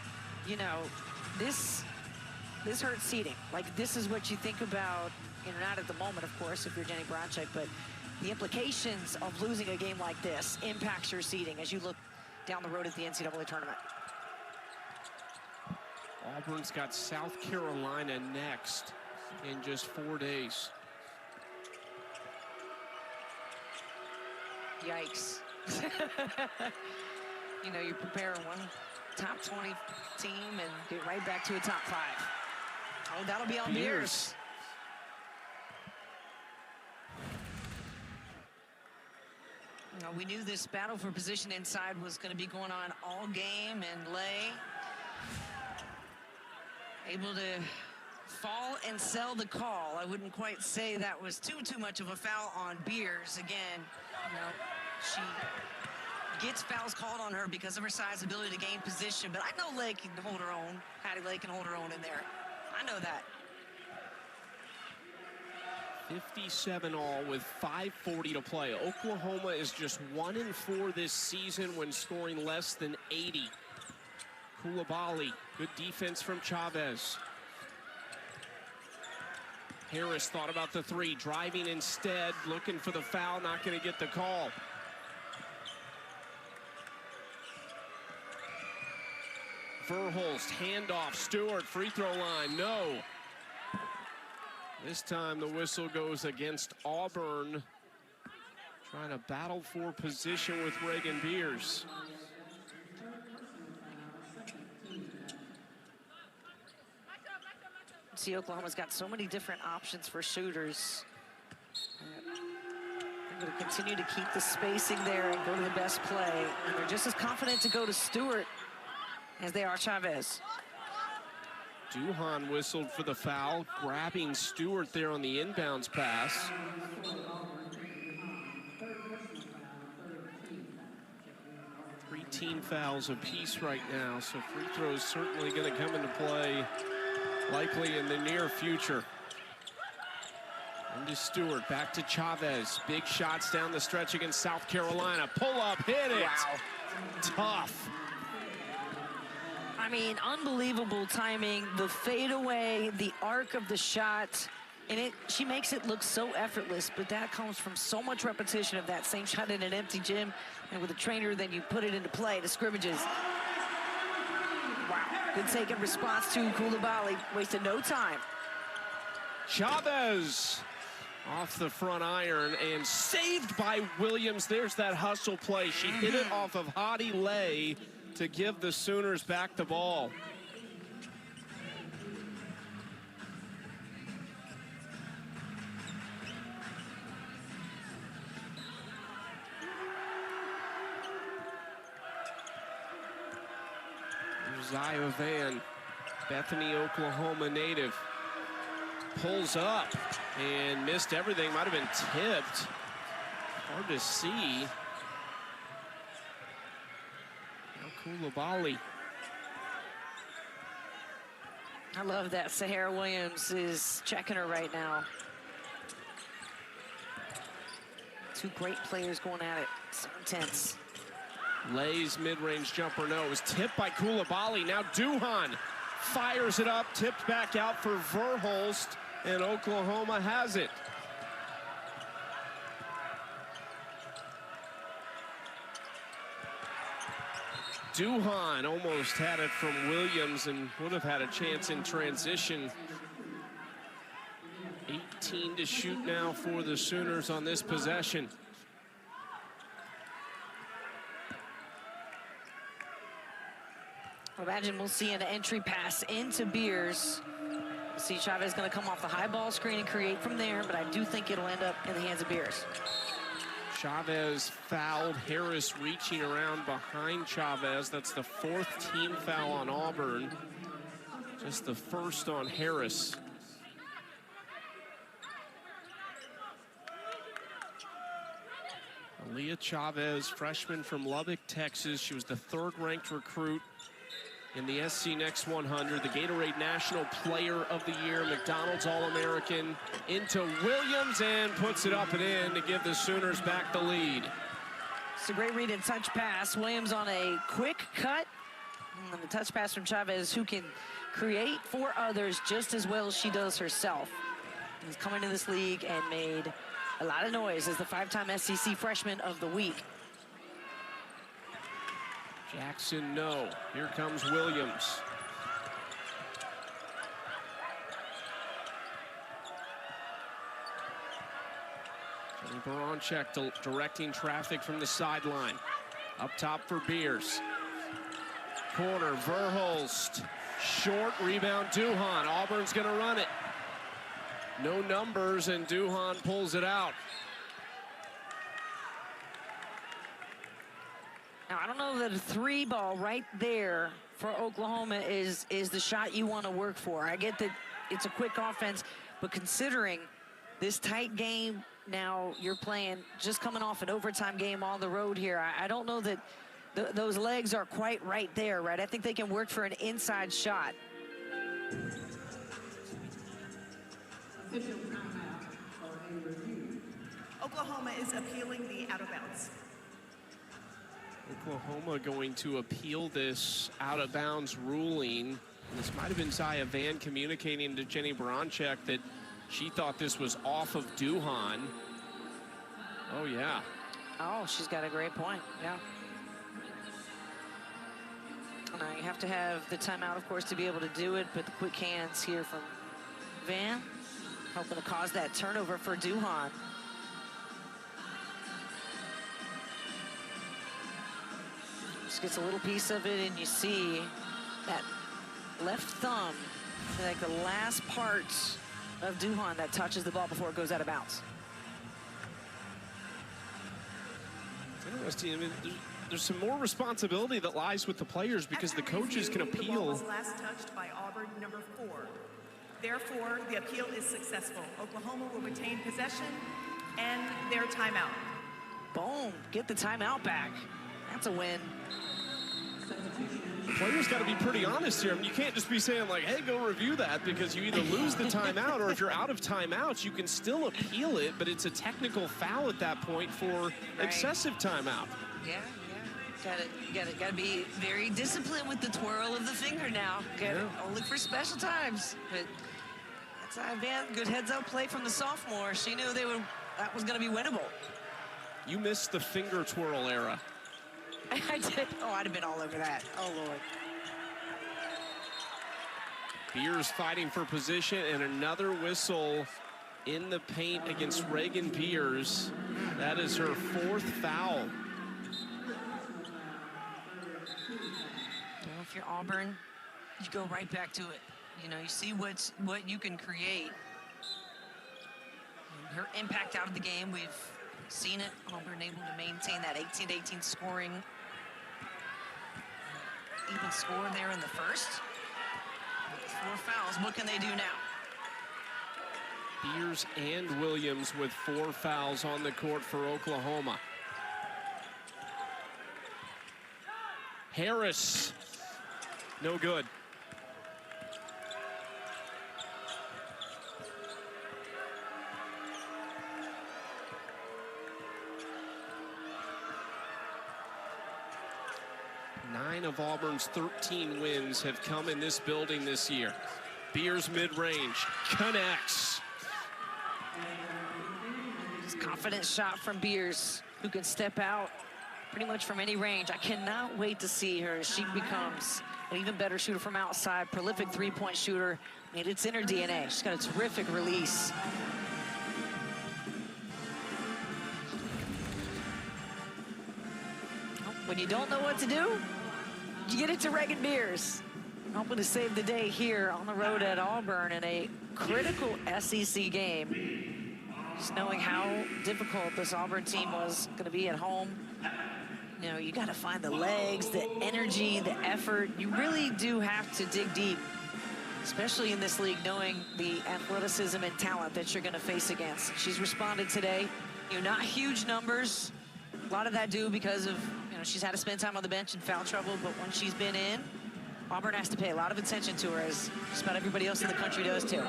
you know, this hurts seeding. Like, this is what you think about, you know, not at the moment, of course, if you're Jenny Bronchek, but the implications of losing a game like this impacts your seeding as you look down the road at the NCAA tournament. Auburn's got South Carolina next in just 4 days. Yikes. You know, you're preparing one top 20 team and get right back to a top 5. Oh, that'll be on Beers. You know, we knew this battle for position inside was going to be going on all game, and Lay able to fall and sell the call. I wouldn't quite say that was too much of a foul on Beers. Again, you know, she gets fouls called on her because of her size, ability to gain position, but I know Lay can hold her own. Hattie Lay can hold her own in there. I know that. 57 all with 5:40 to play. Oklahoma is just 1-4 this season when scoring less than 80. Coulibaly, good defense from Chavez. Harris thought about the 3, driving instead, looking for the foul, not going to get the call. Verhulst, handoff, Stewart, free throw line, no. This time the whistle goes against Auburn. Trying to battle for position with Reagan Beers. See, Oklahoma's got so many different options for shooters. They're going to continue to keep the spacing there and go to the best play. And they're just as confident to go to Stewart as they are Chavez. Duhan whistled for the foul, grabbing Stewart there on the inbounds pass. Three team fouls apiece right now, so free throws certainly going to come into play likely in the near future. Into Stewart, back to Chavez. Big shots down the stretch against South Carolina. Pull up, hit it. Wow. Tough. I mean, unbelievable timing, the fadeaway, the arc of the shot, and she makes it look so effortless, but that comes from so much repetition of that same shot in an empty gym, and with a trainer, then you put it into play, the scrimmages. Wow, good take and response to Coulibaly, wasted no time. Chavez off the front iron and saved by Williams. There's that hustle play. She hit it off of Hattie Lay to give the Sooners back the ball. Zia Van, Bethany, Oklahoma native, pulls up and missed everything. Might have been tipped. Hard to see. Coulibaly I love that Sahara Williams is checking her right now. Two great players going at it. So intense. Lay's mid-range jumper, no, it was tipped by Coulibaly. Now Duhan fires it up, tipped back out for Verhulst, and Oklahoma has it. Duhan almost had it from Williams and would have had a chance in transition. 18 to shoot now for the Sooners on this possession. Imagine we'll see an entry pass into Beers. See Chavez going to come off the high ball screen and create from there, but I do think it'll end up in the hands of Beers. Chavez fouled. Harris reaching around behind Chavez. That's the 4th team foul on Auburn. Just the first on Harris. Aaliyah Chavez, freshman from Lubbock, Texas. She was the 3rd-ranked recruit in the SC Next 100, the Gatorade National Player of the Year, McDonald's All-American, into Williams and puts it up and in to give the Sooners back the lead. It's a great read and touch pass. Williams on a quick cut. And the touch pass from Chavez, who can create for others just as well as she does herself. He's come into this league and made a lot of noise as the 5-time SEC Freshman of the Week. Jackson, no. Here comes Williams. Jenny Baranczyk directing traffic from the sideline. Up top for Beers. Corner, Verhulst. Short rebound, Duhan. Auburn's going to run it. No numbers, and Duhan pulls it out. Now, I don't know that a 3 ball right there for Oklahoma is the shot you want to work for. I get that it's a quick offense, but considering this tight game, now you're playing just coming off an overtime game on the road here. I don't know that those legs are quite right there, right? I think they can work for an inside shot. Oklahoma is appealing the out of bounds. Oklahoma going to appeal this out-of-bounds ruling. This might have been Zaya Van communicating to Jenny Baranczyk that she thought this was off of Duhan. Oh, yeah. Oh, she's got a great point, yeah. Now you have to have the timeout, of course, to be able to do it, but the quick hands here from Van, helping to cause that turnover for Duhan. Just gets a little piece of it, and you see that left thumb, like the last part of Duhan that touches the ball before it goes out of bounds. It's interesting. I mean, there's some more responsibility that lies with the players because the coaches can appeal. The ball was last touched by Auburn, number 4. Therefore, the appeal is successful. Oklahoma will retain possession and their timeout. Boom, get the timeout back. That's a win. The players got to be pretty honest here. I mean, you can't just be saying like, hey, go review that, because you either lose the timeout or if you're out of timeouts, you can still appeal it, but it's a technical foul at that point for excessive timeout. Yeah. Gotta be very disciplined with the twirl of the finger now. Only for special times. But that's Van, good heads-up play from the sophomore. She knew that was gonna be winnable. You missed the finger twirl era. I did. Oh, I'd have been all over that. Oh, Lord. Beers fighting for position, and another whistle in the paint against Reagan Beers. That is her 4th foul. Well, if you're Auburn, you go right back to it. You know, you see what you can create. And her impact out of the game, we've seen it. Auburn able to maintain that 18-18 scoring. Even score there in the first. With 4 fouls, what can they do now? Beers and Williams with 4 fouls on the court for Oklahoma. Harris, no good. 9 of Auburn's 13 wins have come in this building this year. Beers mid-range, connects. Confident shot from Beers, who can step out pretty much from any range. I cannot wait to see her as she becomes an even better shooter from outside, prolific three-point shooter. I mean, it's in her DNA. She's got a terrific release. When you don't know what to do, you get it to Reagan Beers. Hoping to save the day here on the road at Auburn in a critical SEC game. Just knowing how difficult this Auburn team was going to be at home. You know, you got to find the legs, the energy, the effort. You really do have to dig deep, especially in this league, knowing the athleticism and talent that you're going to face against. She's responded today. You know, not huge numbers. A lot of that due because of, you know, she's had to spend time on the bench in foul trouble, but when she's been in, Auburn has to pay a lot of attention to her, as just about everybody else in the country does too.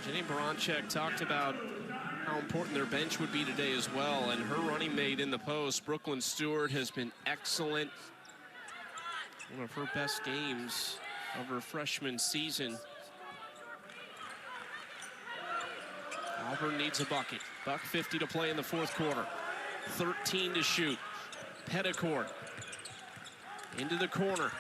Jenny Baranczyk talked about how important their bench would be today as well, and her running mate in the post, Brooklyn Stewart, has been excellent. One of her best games of her freshman season. Auburn needs a bucket. $1:50 to play in the fourth quarter. 13 to shoot. Petticord into the corner.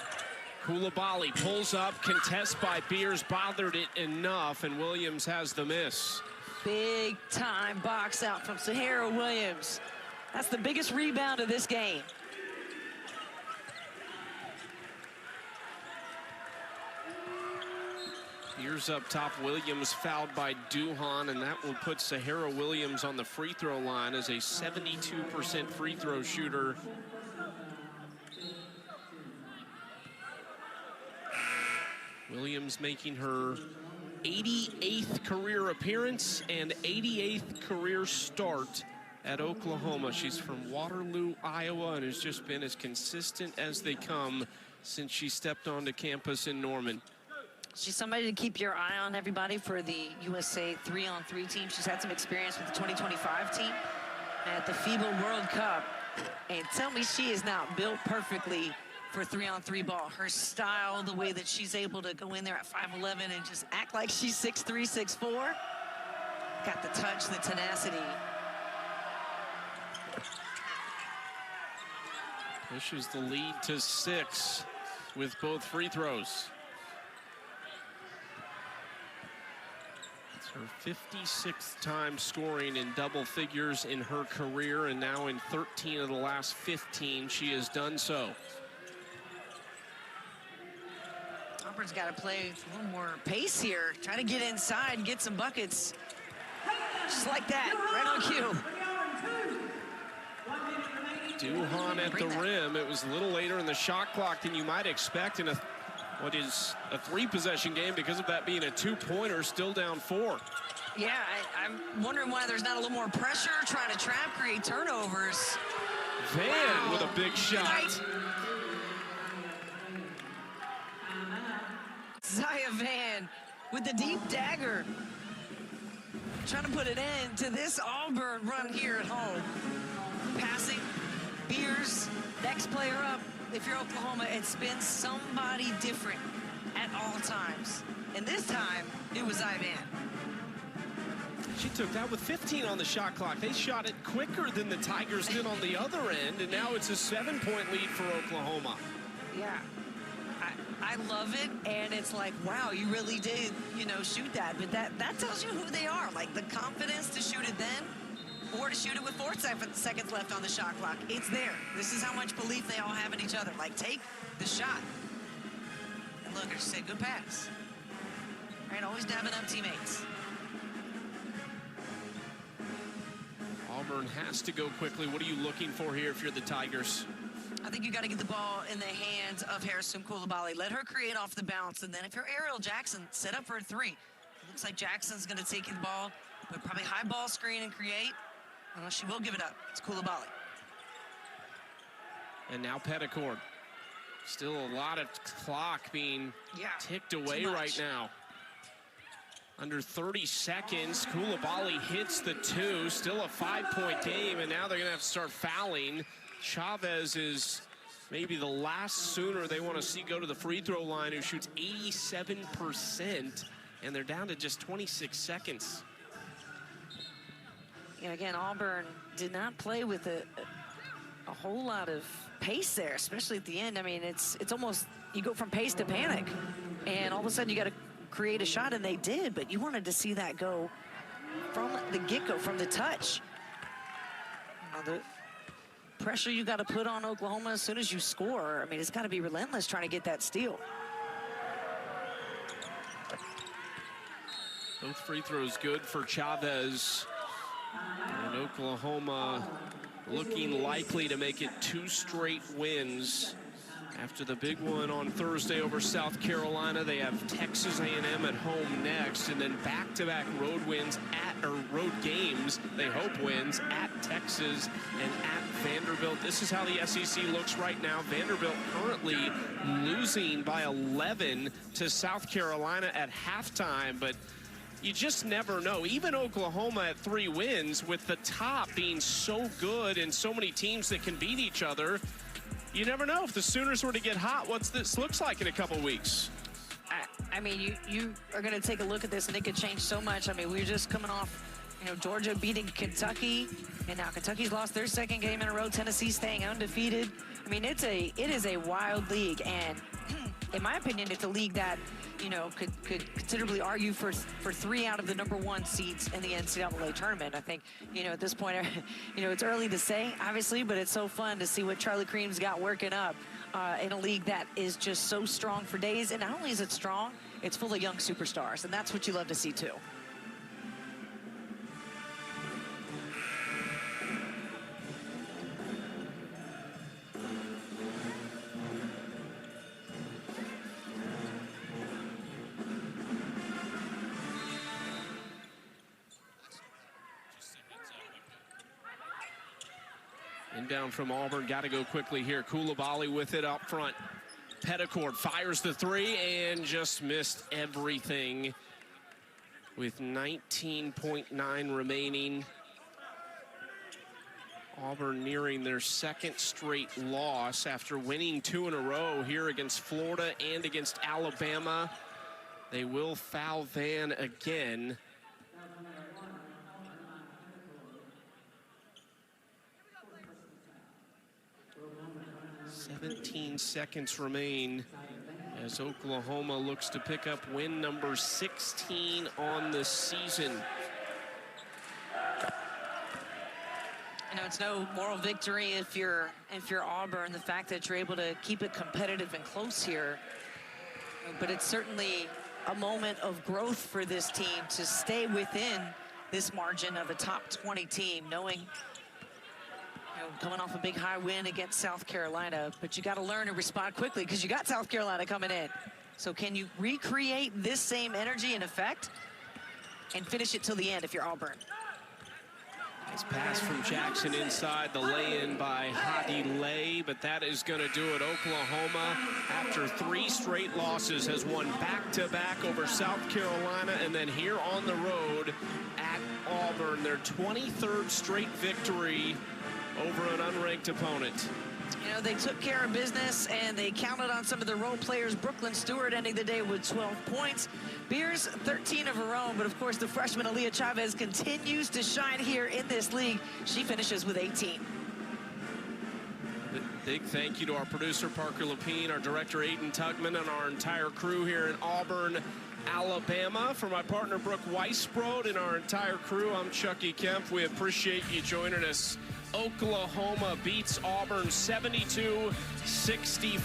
Coulibaly pulls up, contest by Beers, bothered it enough, and Williams has the miss. Big time box out from Sahara Williams. That's the biggest rebound of this game. Beers up top, Williams fouled by Duhan, and that will put Sahara Williams on the free throw line as a 72% free throw shooter. Williams making her 88th career appearance and 88th career start at Oklahoma. She's from Waterloo, Iowa, and has just been as consistent as they come since she stepped onto campus in Norman. She's somebody to keep your eye on, everybody, for the USA 3-on-3 team. She's had some experience with the 2025 team at the FIBA World Cup. And tell me she is not built perfectly for 3-on-3 ball. Her style, the way that she's able to go in there at 5'11" and just act like she's 6'3", 6'4". Got the touch, the tenacity. Pushes the lead to 6 with both free throws. It's her 56th time scoring in double figures in her career, and now in 13 of the last 15 she has done so. Auburn's got to play with a little more pace here. Try to get inside, get some buckets. Just like that, right on cue. Duhan at the rim. It was a little later in the shot clock than you might expect in what is a 3-possession game, because of that being a 2-pointer, still down 4. Yeah, I'm wondering why there's not a little more pressure, trying to trap, create turnovers. Van with a big shot. Zaya Van with the deep dagger. Trying to put an end to this Auburn run here at home. Passing, Beers, next player up. If you're Oklahoma, it's been somebody different at all times. And this time, it was Zaya Van. She took that with 15 on the shot clock. They shot it quicker than the Tigers did on the other end, and now it's a 7-point lead for Oklahoma. Yeah. I love it, and it's like, wow, you really did, you know, shoot that. But that tells you who they are, like the confidence to shoot it then or to shoot it with 4 seconds left on the shot clock. It's there. This is how much belief they all have in each other. Like, take the shot. And look, I just said, good pass. Right, always dabbing up teammates. Auburn has to go quickly. What are you looking for here if you're the Tigers? I think you got to get the ball in the hands of Harrison Coulibaly. Let her create off the bounce, and then if you're Ariel Jackson, set up for a 3. It looks like Jackson's going to take the ball, but probably high ball screen and create. Unless she will give it up. It's Coulibaly. And now Petticord. Still a lot of clock being ticked away right now. Under 30 seconds, Coulibaly hits the 2. Still a 5-point game, and now they're going to have to start fouling. Chavez is maybe the last Sooner they want to see go to the free throw line, who shoots 87%, and they're down to just 26 seconds. You know, again, Auburn did not play with a whole lot of pace there, especially at the end. I mean, it's almost, you go from pace to panic, and all of a sudden you got to create a shot, and they did, but you wanted to see that go from the get-go, from the touch. Now, the pressure you got to put on Oklahoma as soon as you score, I mean, it's got to be relentless trying to get that steal. Both free throws good for Chavez. And Oklahoma looking likely to make it 2 straight wins. After the big one on Thursday over South Carolina, they have Texas A&M at home next, and then back-to-back road wins road games, they hope wins, at Texas and at Vanderbilt. This is how the SEC looks right now. Vanderbilt currently losing by 11 to South Carolina at halftime, but you just never know. Even Oklahoma at 3 wins, with the top being so good and so many teams that can beat each other, you never know if the Sooners were to get hot, what's this looks like in a couple weeks. I mean, you are going to take a look at this, and it could change so much. I mean, we were just coming off, you know, Georgia beating Kentucky, and now Kentucky's lost their 2nd game in a row. Tennessee staying undefeated. I mean, it is a wild league, and in my opinion, it's a league that, you know, could considerably argue for 3 out of the #1 seeds in the NCAA tournament. I think, you know, at this point, you know, it's early to say, obviously, but it's so fun to see what Charlie Cream's got working up in a league that is just so strong for days. And not only is it strong, it's full of young superstars, and that's what you love to see too. Inbound from Auburn, got to go quickly here. Coulibaly with it up front. Petticord fires the 3 and just missed everything with 19.9 remaining. Auburn nearing their 2nd straight loss after winning 2 in a row here against Florida and against Alabama. They will foul Van again. 17 seconds remain as Oklahoma looks to pick up win number 16 on the season. You know, it's no moral victory if you're Auburn. The fact that you're able to keep it competitive and close here, but it's certainly a moment of growth for this team to stay within this margin of a top 20 team, knowing, coming off a big high win against South Carolina, but you got to learn to respond quickly because you got South Carolina coming in. So can you recreate this same energy and effect and finish it till the end if you're Auburn? Nice pass from Jackson inside, the lay-in by Hadi Lay, but that is going to do it. Oklahoma, after 3 straight losses, has won back-to-back over South Carolina and then here on the road at Auburn, their 23rd straight victory over an unranked opponent. You know, they took care of business and they counted on some of the role players. Brooklyn Stewart ending the day with 12 points. Beers, 13 of her own, but of course the freshman Aaliyah Chavez continues to shine here in this league. She finishes with 18. Big thank you to our producer, Parker Lapine, our director, Aiden Tugman, and our entire crew here in Auburn, Alabama. For my partner, Brooke Weisbrod, and our entire crew, I'm Chucky Kemp. We appreciate you joining us. Oklahoma beats Auburn 72-65.